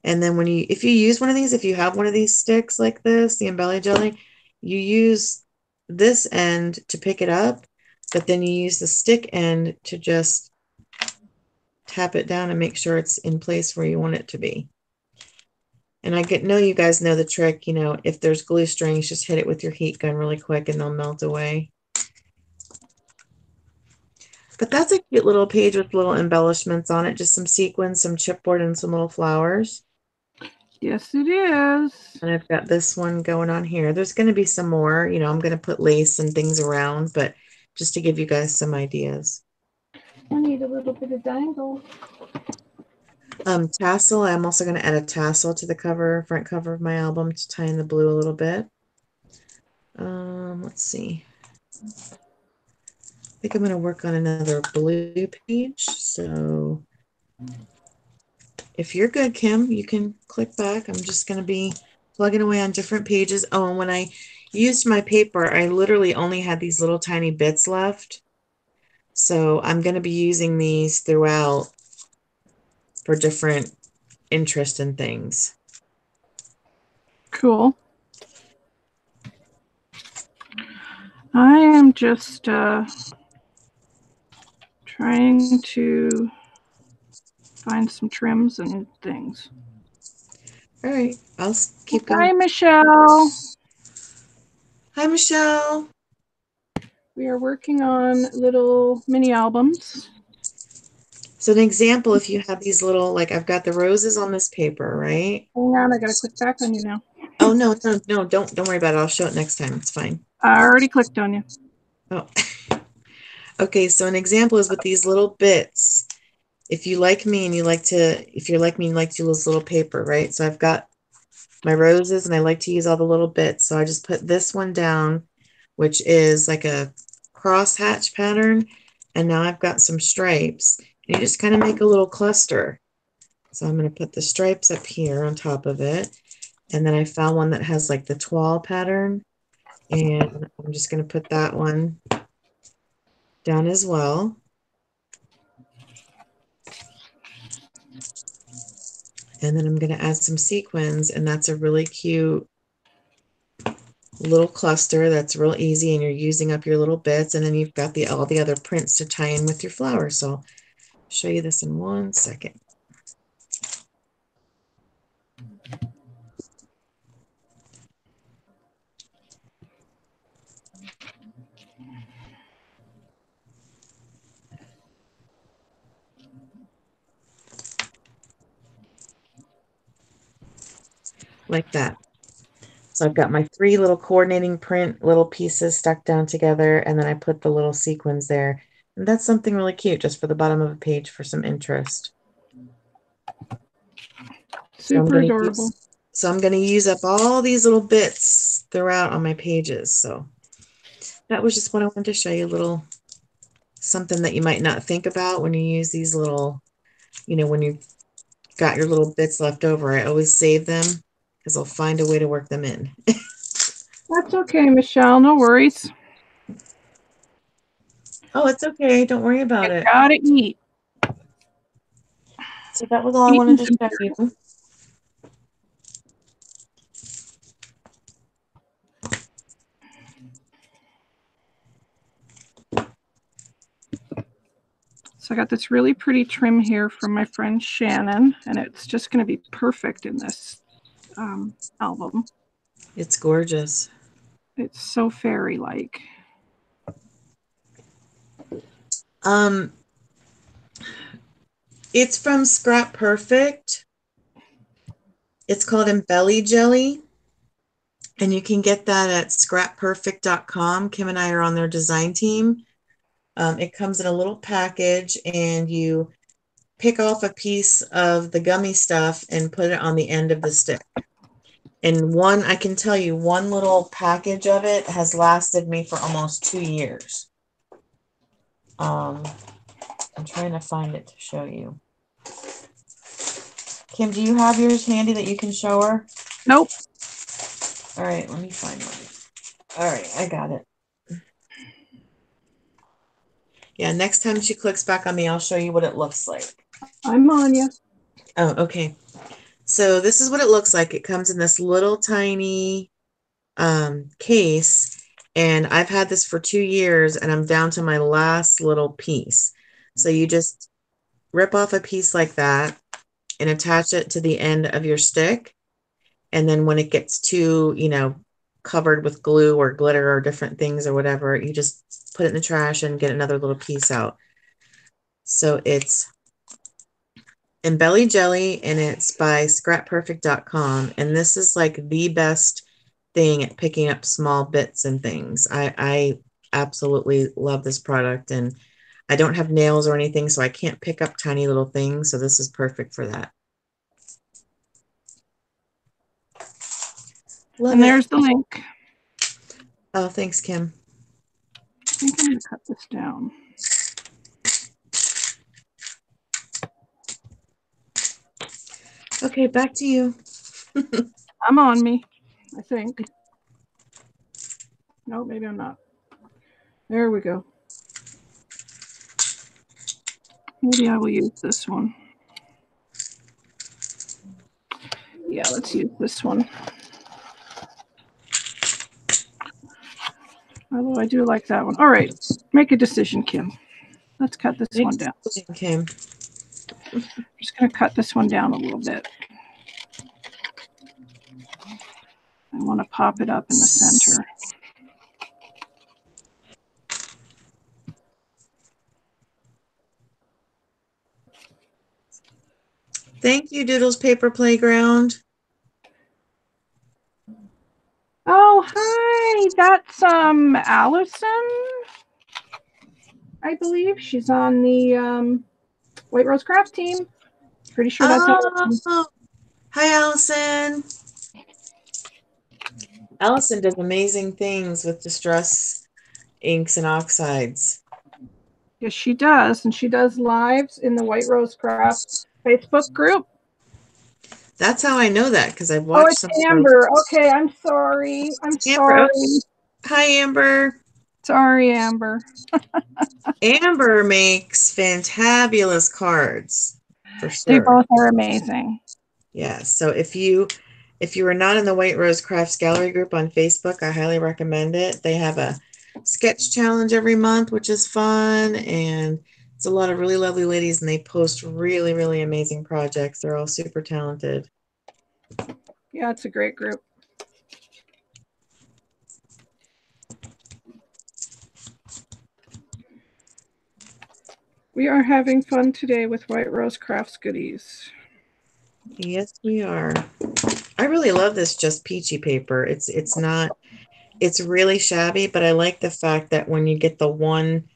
And then if you use one of these, if you have one of these sticks like this, the embelly jelly, you use this end to pick it up, but then you use the stick end to just tap it down and make sure it's in place where you want it to be. And I know you guys know the trick, if there's glue strings, just hit it with your heat gun really quick and they'll melt away. But that's a cute little page with little embellishments on it, just some sequins, some chipboard, and some little flowers. Yes, it is. And I've got this one going on here. There's going to be some more, I'm going to put lace and things around, but just to give you guys some ideas. I need a little bit of dangle. Tassel. I'm also going to add a tassel to the front cover of my album to tie in the blue a little bit. Let's see. I think I'm going to work on another blue page. So if you're good, Kim, you can click back. I'm just going to be plugging away on different pages. Oh, and when I used my paper, I literally only had these little tiny bits left. So I'm going to be using these throughout for different interest and things. Cool. I am just trying to find some trims and things. All right, I'll keep going. Hi, Michelle. Hi, Michelle. We are working on little mini albums. So an example, if you have these little, like I've got the roses on this paper, right? Hang on, I gotta click back on you now. Oh, no, don't worry about it. I'll show it next time. It's fine. I already clicked on you. Oh, okay. So an example is with these little bits. If you're like me and you like to use little paper, right? So I've got my roses and I like to use all the little bits. So I just put this one down, which is like a cross hatch pattern. And now I've got some stripes. And you just kind of make a little cluster. So I'm going to put the stripes up here on top of it. And then I found one that has like the toile pattern. And I'm just going to put that one down as well. And then I'm going to add some sequins, and that's a really cute little cluster that's real easy, and you're using up your little bits, and then you've got all the other prints to tie in with your flowers. So I'll show you this in 1 second. Like that. So I've got my 3 little coordinating print little pieces stuck down together, and then I put the little sequins there. And that's something really cute just for the bottom of a page for some interest. Super adorable. So I'm going to use up all these little bits throughout on my pages. So that was just what I wanted to show you, a little something that you might not think about when you use these little, when you've got your little bits left over. I always save them because I'll find a way to work them in. That's okay, Michelle. No worries. Oh, it's okay. Don't worry about it. Gotta eat. So that was all I wanted to show you. So I got this really pretty trim here from my friend Shannon, and it's just going to be perfect in this album. It's gorgeous. It's so fairy-like. It's from Scrap Perfect. It's called Embelly Jelly, and you can get that at scrapperfect.com. Kim and I are on their design team. It comes in a little package, and you pick off a piece of the gummy stuff and put it on the end of the stick. And I can tell you, one little package of it has lasted me for almost 2 years. I'm trying to find it to show you. Kim, do you have yours handy that you can show her? Nope. All right, let me find one. All right, I got it. Yeah, next time she clicks back on me, I'll show you what it looks like. I'm on you. Oh, okay. So this is what it looks like. It comes in this little tiny case, and I've had this for 2 years, and I'm down to my last little piece. So you just rip off a piece like that and attach it to the end of your stick. And then when it gets too, covered with glue or glitter or different things or whatever, you just put it in the trash and get another little piece out. So it's Embelly Jelly, and it's by scrapperfect.com. And this is like the best thing at picking up small bits and things. I absolutely love this product, and I don't have nails or anything, so I can't pick up tiny little things. So this is perfect for that. Love And it. there's the link. Oh, thanks, Kim. I think I'm going to cut this down. Okay, back to you. I'm on me, I think. No, maybe I'm not. There we go. Maybe I will use this one. Yeah, let's use this one. Although I do like that one. All right, make a decision, Kim. Let's cut this one down. Kim. I'm just going to cut this one down a little bit. I want to pop it up in the center. Thank you, Doodles Paper Playground. Oh, hi. That's Allison, I believe. She's on the White Rose Craft team. Pretty sure that's Allison. Hi, Allison. Allison does amazing things with distress inks and oxides. Yes, she does. And she does lives in the White Rose Craft Facebook group. That's how I know that, because I've watched it's Amber. Okay, I'm sorry. I'm sorry. Hi, Amber. Sorry, Amber. Amber makes fantabulous cards, for sure. They both are amazing. Yeah, so if you are not in the White Rose Crafts Gallery group on Facebook, I highly recommend it. They have a sketch challenge every month, which is fun, and it's a lot of really lovely ladies, and they post really, really amazing projects. They're all super talented. Yeah, it's a great group. We are having fun today with White Rose Crafts goodies. Yes, we are. I really love this Just Peachy paper. It's really shabby, but I like the fact that when you get the one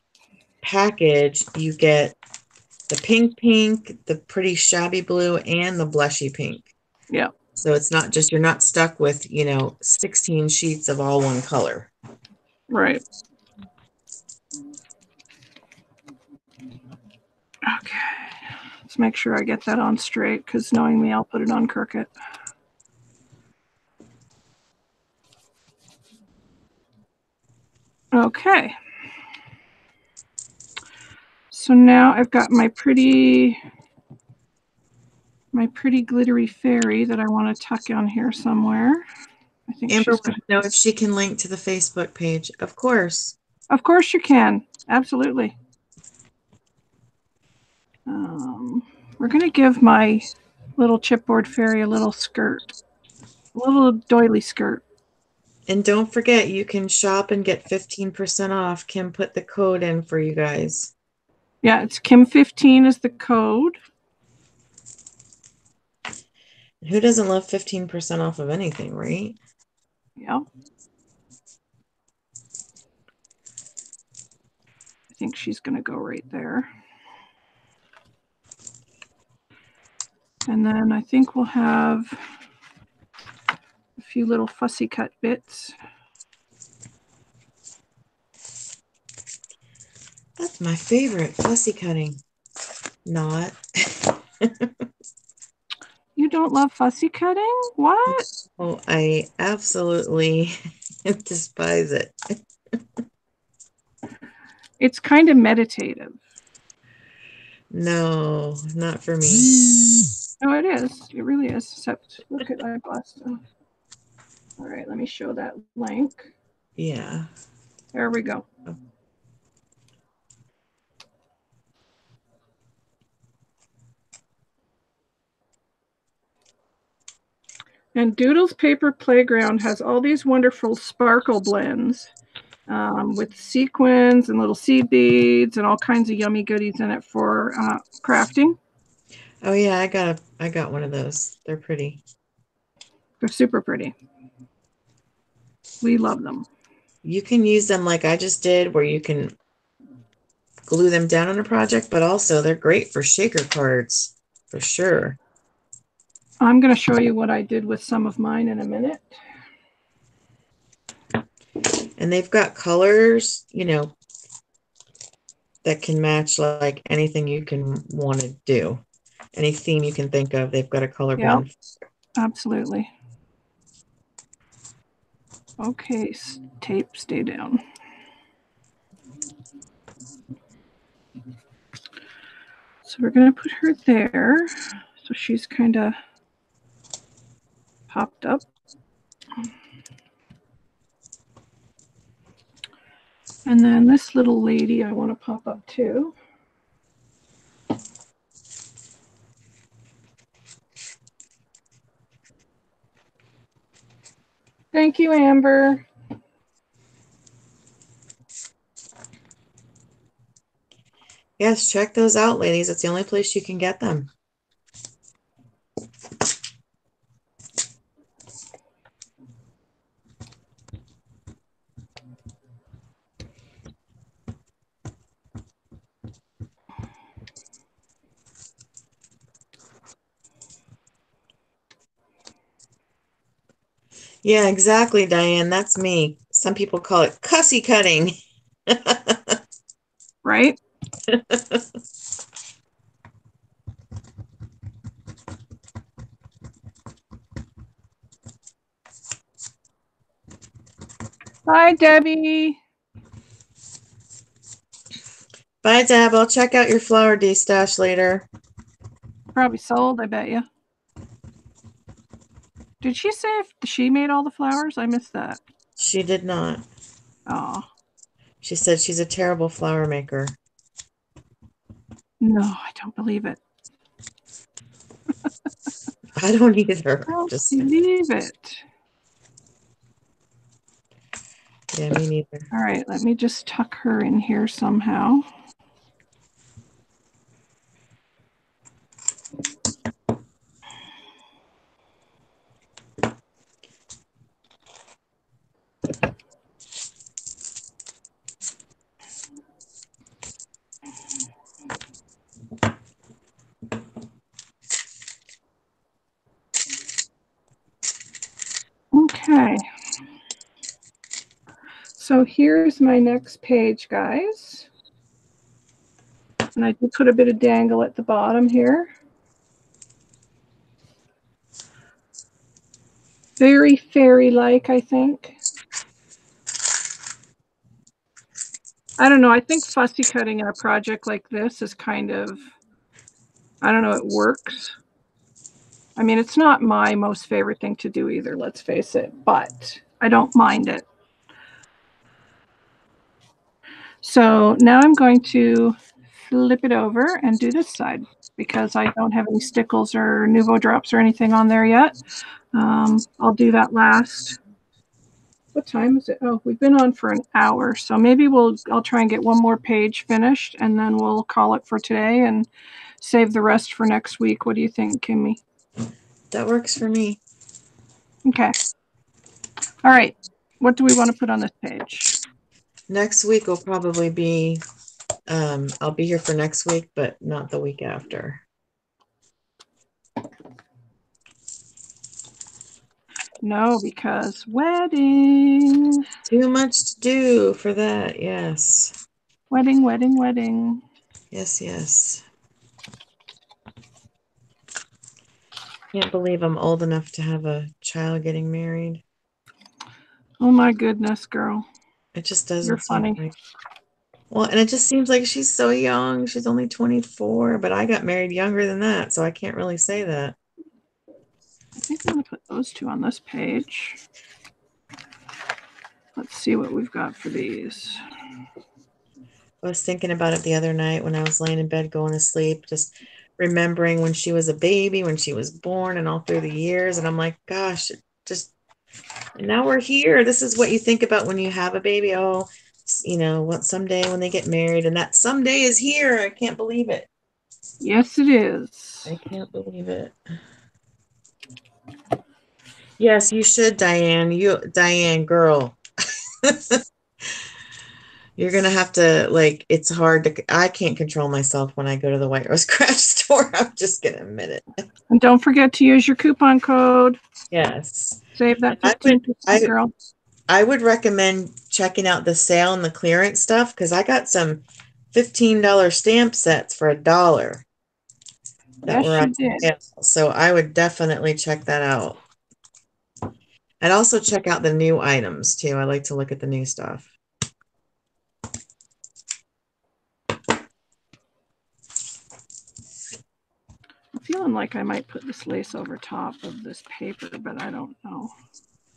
package, you get the pink, the pretty shabby blue, and the blushy pink. Yeah. So it's not just, you're not stuck with, 16 sheets of all one color. Right. Okay. Let's make sure I get that on straight, because knowing me, I'll put it on crooked. Okay. So now I've got my pretty glittery fairy that I want to tuck on here somewhere. I think Amber she's wants to know if she can link to the Facebook page. Of course. Of course you can. Absolutely. We're going to give my little chipboard fairy a little skirt, a little doily skirt. And don't forget, you can shop and get 15% off. Kim put the code in for you guys. Yeah, it's Kim15 is the code. Who doesn't love 15% off of anything, right? Yeah. I think she's going to go right there. And then I think we'll have a few little fussy cut bits. That's my favorite, fussy cutting. Not. You don't love fussy cutting? What? Oh, I absolutely despise it. It's kind of meditative. No, not for me. No, it is. It really is. Except, look at my blast. All right, let me show that link. Yeah. There we go. Oh. And Doodle's Paper Playground has all these wonderful sparkle blends with sequins and little seed beads and all kinds of yummy goodies in it for crafting. Oh yeah, I got one of those. They're pretty. They're super pretty. We love them. You can use them like I just did, where you can glue them down on a project, but also they're great for shaker cards, for sure. I'm going to show you what I did with some of mine in a minute. And they've got colors, you know, that can match like anything you can want to do. Any theme you can think of, they've got a color blend. Yep, absolutely. Okay, tape, stay down. So we're going to put her there. So she's kind of popped up. And then this little lady I want to pop up too. Thank you, Amber. Yes, check those out, ladies. It's the only place you can get them. Yeah, exactly, Diane. That's me. Some people call it cussy cutting. Right? Bye, Debbie. Bye, Deb. I'll check out your flower de-stash later. Probably sold, I bet you. Did she say if she made all the flowers? I missed that. She did not. Oh. She said she's a terrible flower maker. No, I don't believe it. I don't either. I don't believe it. Yeah, me neither. All right, let me just tuck her in here somehow. Okay. So here's my next page, guys. And I did put a bit of dangle at the bottom here. Very fairy-like, I think. I don't know. I think fussy cutting in a project like this is kind of, I don't know, it works. I mean, it's not my most favorite thing to do either, let's face it, but I don't mind it. So now I'm going to flip it over and do this side because I don't have any stickles or Nouveau drops or anything on there yet. I'll do that last. What time is it? Oh, we've been on for an hour, so maybe I'll try and get one more page finished and then we'll call it for today and save the rest for next week. What do you think, Kimmy? That works for me. Okay. All right. What do we want to put on this page? Next week will probably be, I'll be here for next week, but not the week after. No, because wedding. Too much to do for that, yes. Wedding, wedding, wedding. Yes, yes. Can't believe I'm old enough to have a child getting married. Oh my goodness, girl. It just doesn't You're seem funny. right. Well, and it just seems like she's so young. She's only 24, but I got married younger than that, so I can't really say that. I think I'm going to put those two on this page. Let's see what we've got for these. I was thinking about it the other night when I was laying in bed going to sleep, just remembering when she was a baby, when she was born, and all through the years. And I'm like, gosh, just now we're here. This is what you think about when you have a baby. Oh, you know, what someday when they get married, and that someday is here. I can't believe it. Yes, it is. I can't believe it. Yes, you should, Diane. Diane, girl. You're gonna have to like. It's hard to. I can't control myself when I go to the White Rose Craft store. I'm just gonna admit it. And don't forget to use your coupon code. Yes. Save And that I would. 15%, girl. I would recommend checking out the sale and the clearance stuff because I got some $15 stamp sets for $1 that were Yes, on you did. sale. So I would definitely check that out. I'd also check out the new items too. I like to look at the new stuff. I'm feeling like I might put this lace over top of this paper, but I don't know.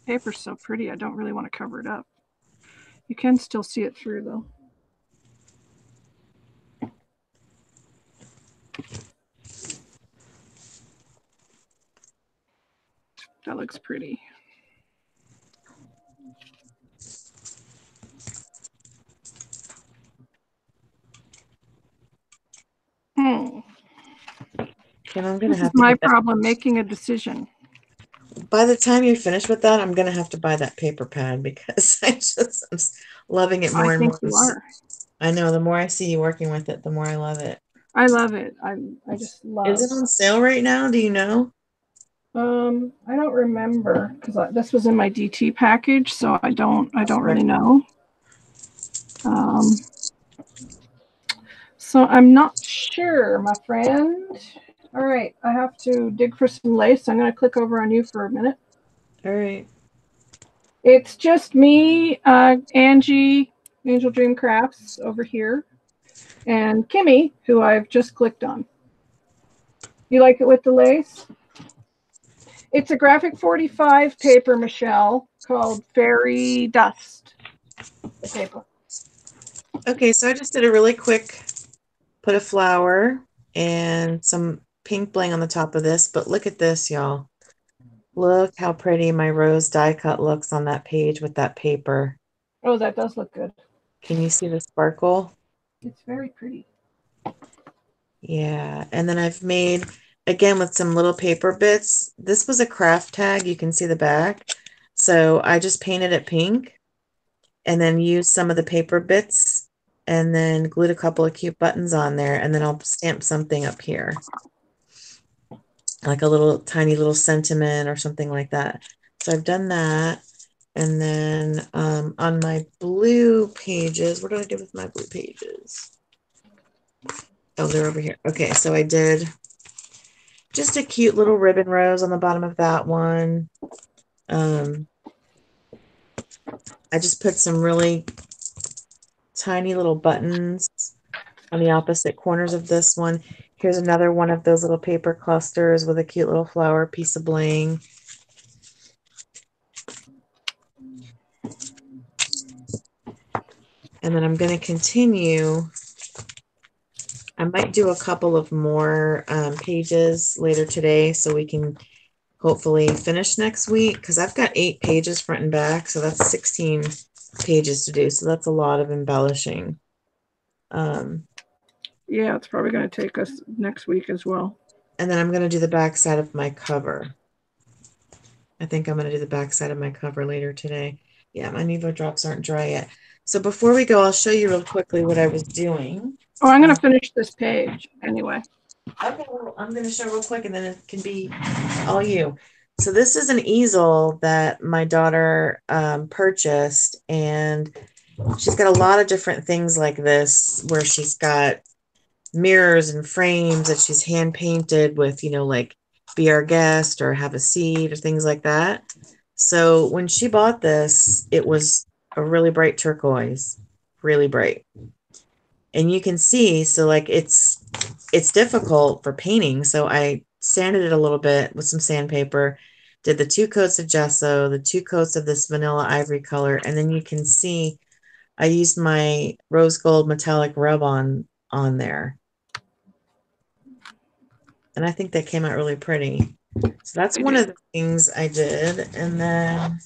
Paper's so pretty, I don't really want to cover it up. You can still see it through, though. That looks pretty. Hmm. And I'm gonna This is have to my get that. problem, making a decision. By the time you're finished with that, I'm gonna have to buy that paper pad because I'm loving it I more and think more. you are. I know the more I see you working with it, the more I love it. I love it. I just Is love. it on sale right now? Do you know? I don't remember because this was in my DT package, so I don't really know. So I'm not sure, my friend. All right, I have to dig for some lace. I'm going to click over on you for a minute. All right. It's just me, Angie, Angeldreamcrafts over here, and Kimmy, who I've just clicked on. You like it with the lace? It's a graphic 45 paper, Michelle, called Fairy Dust. The paper. Okay, so I just did a really quick put a flower and some pink bling on the top of this, but look at this, y'all. Look how pretty my rose die cut looks on that page with that paper. Oh, that does look good. Can you see the sparkle? It's very pretty. Yeah, and then I've made, again, with some little paper bits. This was a craft tag. You can see the back. So I just painted it pink and then used some of the paper bits and then glued a couple of cute buttons on there. And then I'll stamp something up here, like a little tiny little sentiment or something like that. So I've done that. And then on my blue pages, what did I do with my blue pages? Oh, they're over here. Okay, so I did just a cute little ribbon rose on the bottom of that one. I just put some really tiny little buttons on the opposite corners of this one. Here's another one of those little paper clusters with a cute little flower piece of bling. And then I'm going to continue. I might do a couple of more pages later today so we can hopefully finish next week because I've got 8 pages front and back, so that's 16 pages to do. So that's a lot of embellishing. Yeah, it's probably going to take us next week as well. And then I'm going to do the back side of my cover. I think I'm going to do the back side of my cover later today. Yeah, my Nevo drops aren't dry yet. So before we go, I'll show you real quickly what I was doing. Oh, I'm going to finish this page anyway. Okay, well, I'm going to show real quick and then it can be all you. So this is an easel that my daughter purchased, and she's got a lot of different things like this where she's got mirrors and frames that she's hand painted with, you know, like be our guest or have a seat or things like that. So when she bought this, it was a really bright turquoise, really bright. And you can see, so like it's difficult for painting. So I sanded it a little bit with some sandpaper, did the 2 coats of gesso, the 2 coats of this vanilla ivory color, and then you can see I used my rose gold metallic rub on there. And I think that came out really pretty. So that's one of the things I did. And then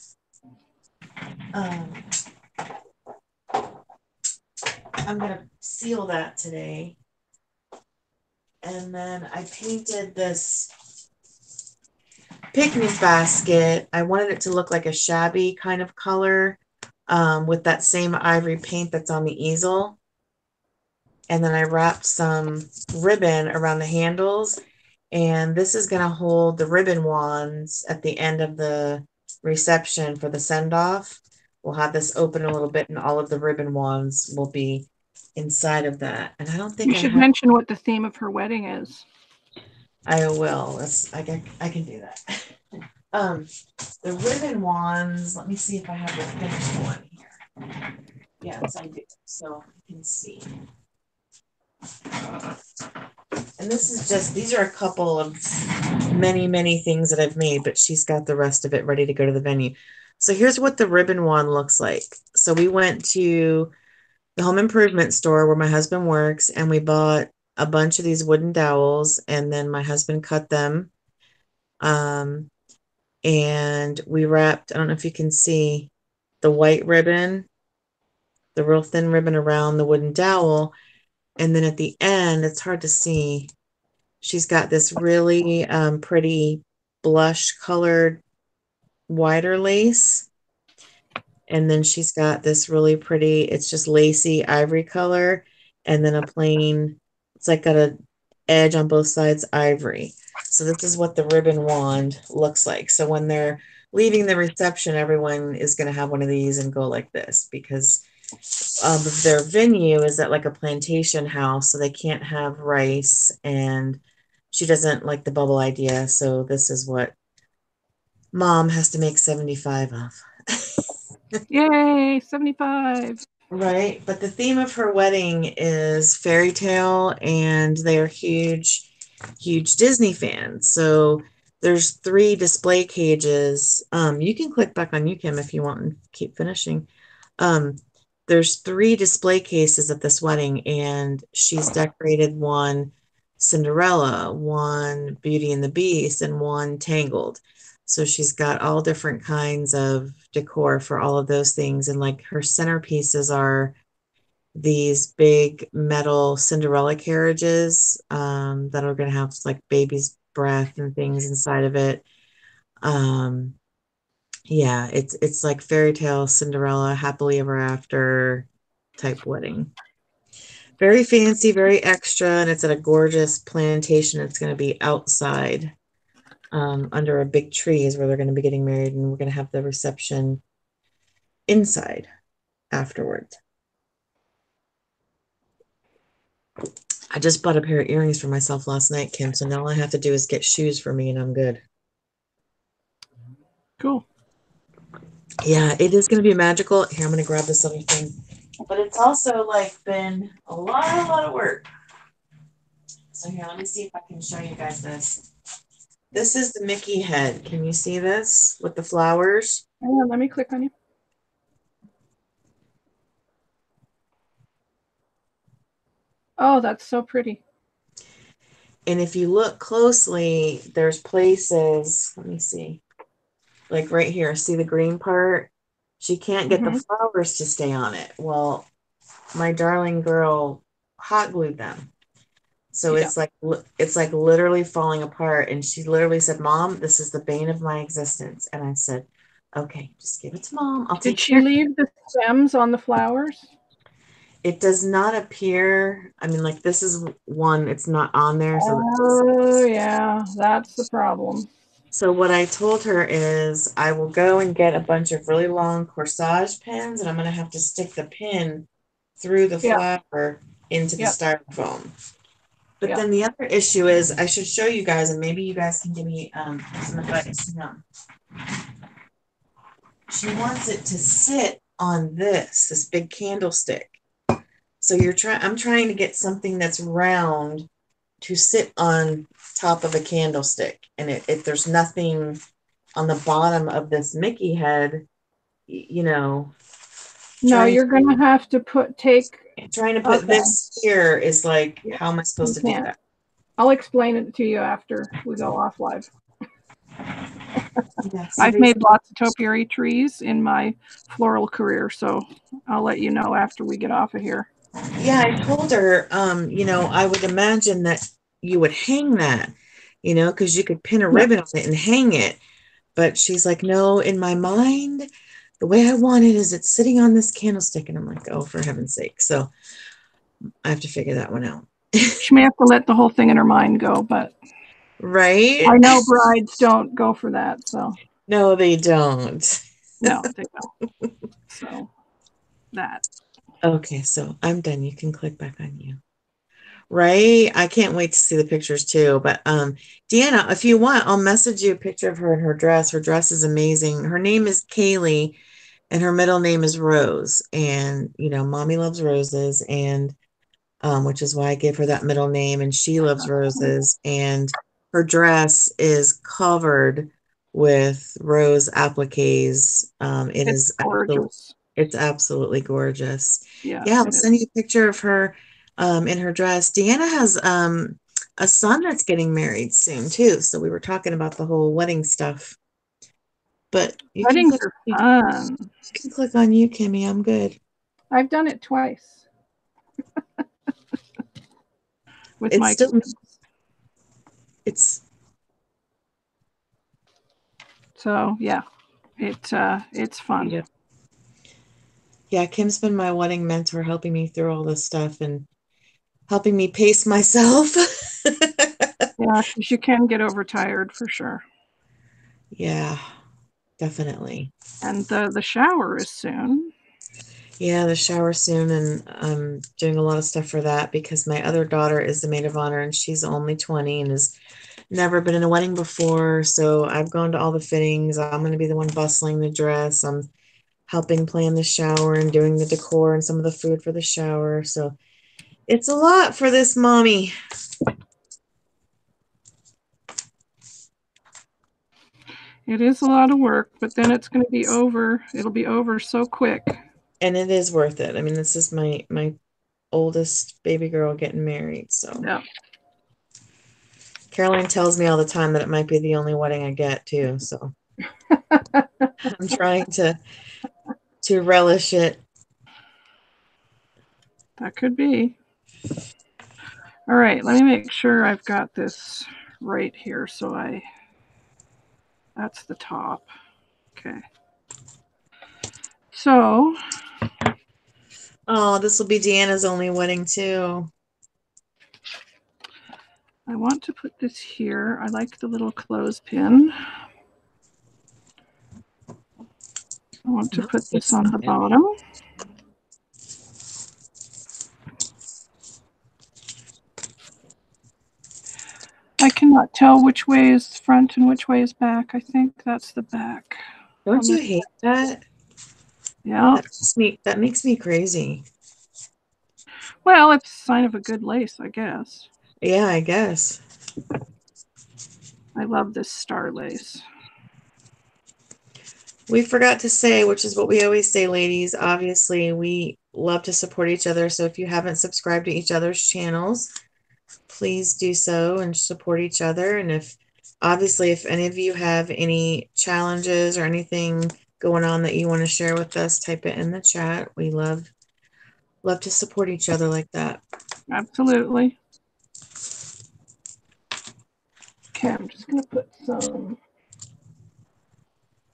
I'm going to seal that today. And then I painted this picnic basket. I wanted it to look like a shabby kind of color. with that same ivory paint that's on the easel. And then I wrapped some ribbon around the handles. And this is going to hold the ribbon wands at the end of the reception for the send-off. We'll have this open a little bit and all of the ribbon wands will be inside of that. And I don't think You I should have. mention what the theme of her wedding is. I will. I can do that. The ribbon wands, let me see if I have the finished one here. Yes, I do. So you can see. And this is just, these are a couple of many things that I've made, but she's got the rest of it ready to go to the venue. So here's what the ribbon wand looks like. So we went to the home improvement store where my husband works, and we bought a bunch of these wooden dowels, and then my husband cut them. And we wrapped, I don't know if you can see the white ribbon, the real thin ribbon around the wooden dowel. And then at the end, it's hard to see, she's got this really pretty blush colored wider lace. And then she's got this really pretty, it's just lacy ivory color. And then a plain, it's like got an edge on both sides ivory. So this is what the ribbon wand looks like. So when they're leaving the reception, everyone is going to have one of these and go like this, because their venue is at like a plantation house, so they can't have rice, and she doesn't like the bubble idea. So this is what mom has to make 75 of. Yay, 75. Right. But the theme of her wedding is fairy tale, and they are huge Disney fans. So there's 3 display cages. You can click back on YouCam if you want and keep finishing. There's 3 display cases at this wedding, and she's decorated one Cinderella, one Beauty and the Beast, and one Tangled. So she's got all different kinds of decor for all of those things. And like her centerpieces are these big metal Cinderella carriages that are going to have like baby's breath and things inside of it. Yeah, it's like fairy tale Cinderella, happily ever after type wedding. Very fancy, very extra, and it's at a gorgeous plantation. It's going to be outside under a big tree is where they're going to be getting married, and we're going to have the reception inside afterwards. I just bought a pair of earrings for myself last night, Kim, so now all I have to do is get shoes for me and I'm good. Cool. Yeah, it is going to be magical. Here, I'm going to grab this other thing. But it's also like been a lot of work. So here, let me see if I can show you guys this. This is the Mickey head. Can you see this with the flowers? Hang on, let me click on you. Oh, that's so pretty. And if you look closely, there's places, let me see, like right here, see the green part? She can't get the flowers to stay on it. Well, my darling girl hot glued them. So it's like literally falling apart. And she literally said, Mom, this is the bane of my existence. And I said, okay, just give it to Mom. I'll take care. Did she leave the stems on the flowers? It does not appear. I mean, like this is one, it's not on there. So oh, yeah, that's the problem. So what I told her is I will go and get a bunch of really long corsage pins, and I'm going to have to stick the pin through the flower into the styrofoam. But then the other issue is I should show you guys, and maybe you guys can give me some advice. She wants it to sit on this big candlestick. So I'm trying to get something that's round to sit on top of a candlestick, and if there's nothing on the bottom of this Mickey head, no, you're gonna have to trying to put this here is like, how am I supposed to do that? I'll explain it to you after we go off live. Yeah, I've made lots of topiary trees in my floral career, so I'll let you know after we get off of here. Yeah, I told her, I would imagine that you would hang that, because you could pin a ribbon on it and hang it. But she's like, no, in my mind, the way I want it is it's sitting on this candlestick. And I'm like, oh, for heaven's sake. So I have to figure that one out. She may have to let the whole thing in her mind go, but right? I know brides don't go for that. So no, they don't. no, they don't. So that. Okay, so I'm done. You can click back on you. Right? I can't wait to see the pictures too. But Deanna, if you want, I'll message you a picture of her in her dress. Her dress is amazing. Her name is Kaylee and her middle name is Rose. And you know, mommy loves roses, and which is why I gave her that middle name, and she loves roses. And her dress is covered with rose appliques. It It's is absolutely, gorgeous. it's absolutely gorgeous. Yeah, Yeah, I'll it send is. you a picture of her in her dress. Deanna has a son that's getting married soon too. So we were talking about the whole wedding stuff. But Weddings are fun. you can click on you, Kimmy. I'm good. I've done it twice with It's my still kids. it's So yeah, it's fun. yeah. Yeah, Kim's been my wedding mentor, helping me through all this stuff and helping me pace myself. Yeah, because you can get overtired for sure. Yeah, definitely. And the shower is soon. Yeah, the shower soon, and I'm doing a lot of stuff for that because my other daughter is the maid of honor and she's only 20 and has never been in a wedding before. So I've gone to all the fittings. I'm going to be the one bustling the dress. I'm helping plan the shower and doing the decor and some of the food for the shower. So it's a lot for this mommy. It is a lot of work, but then it's going to be over. It'll be over so quick. And it is worth it. I mean, this is my oldest baby girl getting married. So Yeah. Caroline tells me all the time that it might be the only wedding I get too. So I'm trying to relish it. That could be. All right, let me make sure I've got this right here. So that's the top. Okay. So. Oh, this will be Deanna's only wedding too. I want to put this here. I like the little clothespin. I want to put this on the bottom. I cannot tell which way is front and which way is back. I think that's the back. Don't you hate that? Yeah. That makes me crazy. Well, it's a sign of a good lace, I guess. Yeah, I guess. I love this star lace. We forgot to say, which is what we always say, ladies, obviously we love to support each other. So if you haven't subscribed to each other's channels, please do so and support each other. And if any of you have any challenges or anything going on that you want to share with us, type it in the chat. We love to support each other like that. Absolutely. Okay, I'm just going to put some.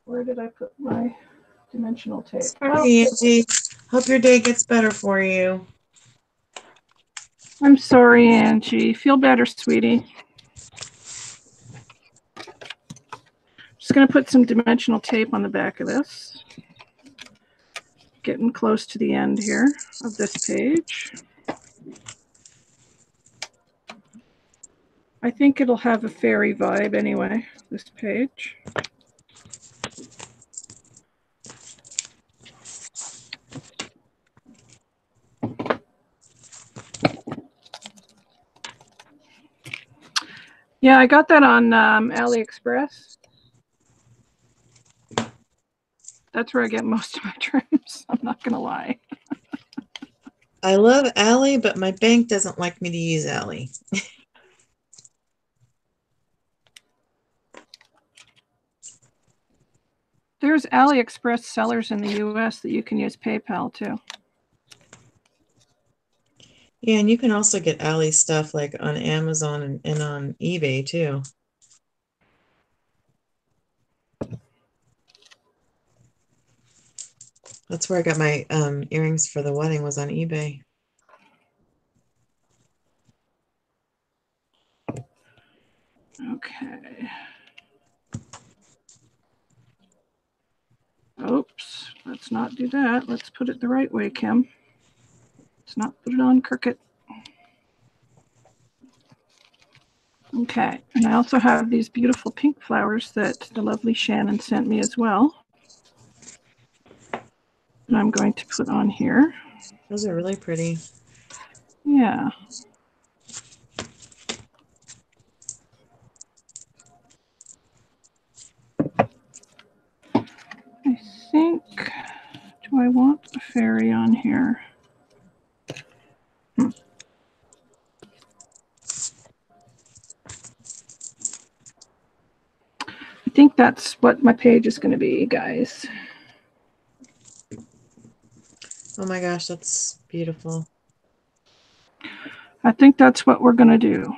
Where did I put my dimensional tape? Sorry, Angie. Hope your day gets better for you. I'm sorry, Angie. Feel better, sweetie. Just going to put some dimensional tape on the back of this. Getting close to the end here of this page. I think it'll have a fairy vibe anyway, this page. Yeah, I got that on AliExpress. That's where I get most of my trims. I'm not going to lie. I love Ali, but my bank doesn't like me to use Ali. There's AliExpress sellers in the US that you can use PayPal too. Yeah, and you can also get Ali stuff like on Amazon and on eBay too. That's where I got my earrings for the wedding, was on eBay. Okay. Oops, let's not do that. Let's put it the right way, Kim. Let's not put it on crooked. Okay, and I also have these beautiful pink flowers that the lovely Shannon sent me as well. And I'm going to put on here. Those are really pretty. Yeah. I think, do I want a fairy on here? I think that's what my page is going to be, guys. Oh my gosh, that's beautiful. I think that's what we're going to do.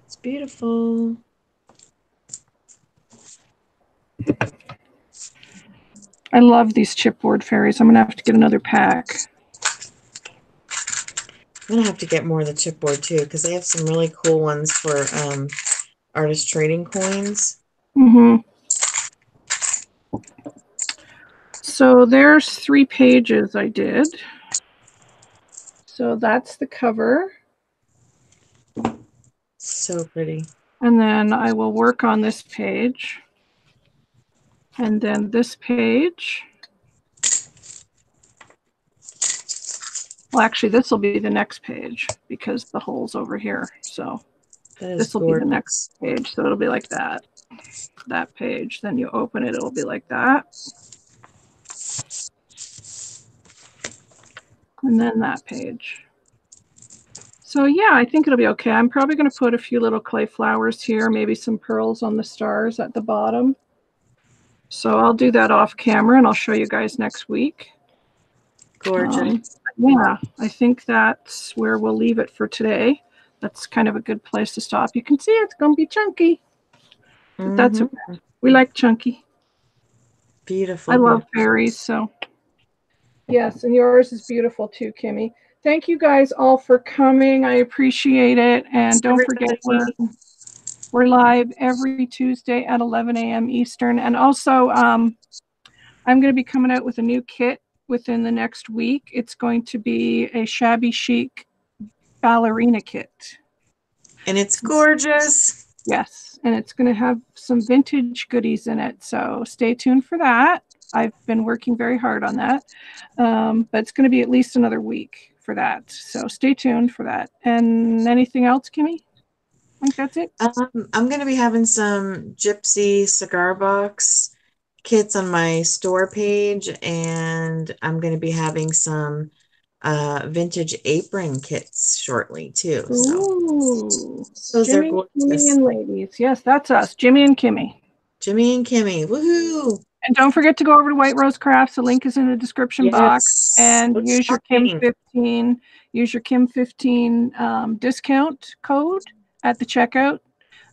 It's beautiful. I love these chipboard fairies. I'm going to have to get another pack. I'm gonna have to get more of the chipboard too, because they have some really cool ones for artist trading coins. Mm-hmm. So there's 3 pages I did. So that's the cover. So pretty. And then I will work on this page. And then this page. Well, actually, this will be the next page because the hole's over here. So this will be the next page. So it'll be like that. That page. Then you open it, it'll be like that. And then that page. So yeah, I think it'll be okay. I'm probably going to put a few little clay flowers here, maybe some pearls on the stars at the bottom. So I'll do that off camera and I'll show you guys next week. Gorgeous. Yeah, I think that's where we'll leave it for today. That's kind of a good place to stop. You can see it's going to be chunky. But that's okay. We like chunky. Beautiful. I love fairies, so. Yes, and yours is beautiful too, Kimmy. Thank you guys all for coming. I appreciate it. And don't forget, we're live every Tuesday at 11 a.m. Eastern. And also, I'm going to be coming out with a new kit within the next week. It's going to be a Shabby Chic ballerina kit. And it's gorgeous. Yes, and it's going to have some vintage goodies in it. So stay tuned for that. I've been working very hard on that. But it's going to be at least another week for that. So stay tuned for that. And anything else, Kimmy? I think that's it. I'm going to be having some gypsy cigar box kits on my store page, and I'm going to be having some vintage apron kits shortly too. Ooh, so Jimmy, Kimmy, and ladies. Yes, that's us, Jimmy and Kimmy. Jimmy and Kimmy, woohoo! And don't forget to go over to White Rose Crafts. The link is in the description box. And use your Kim 15. Use your Kim 15 discount code at the checkout.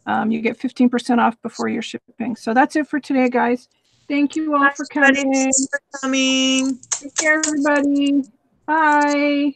You get 15% off before your shipping. So that's it for today, guys. Thank you all for coming. Thanks for coming. Take care, everybody. Bye.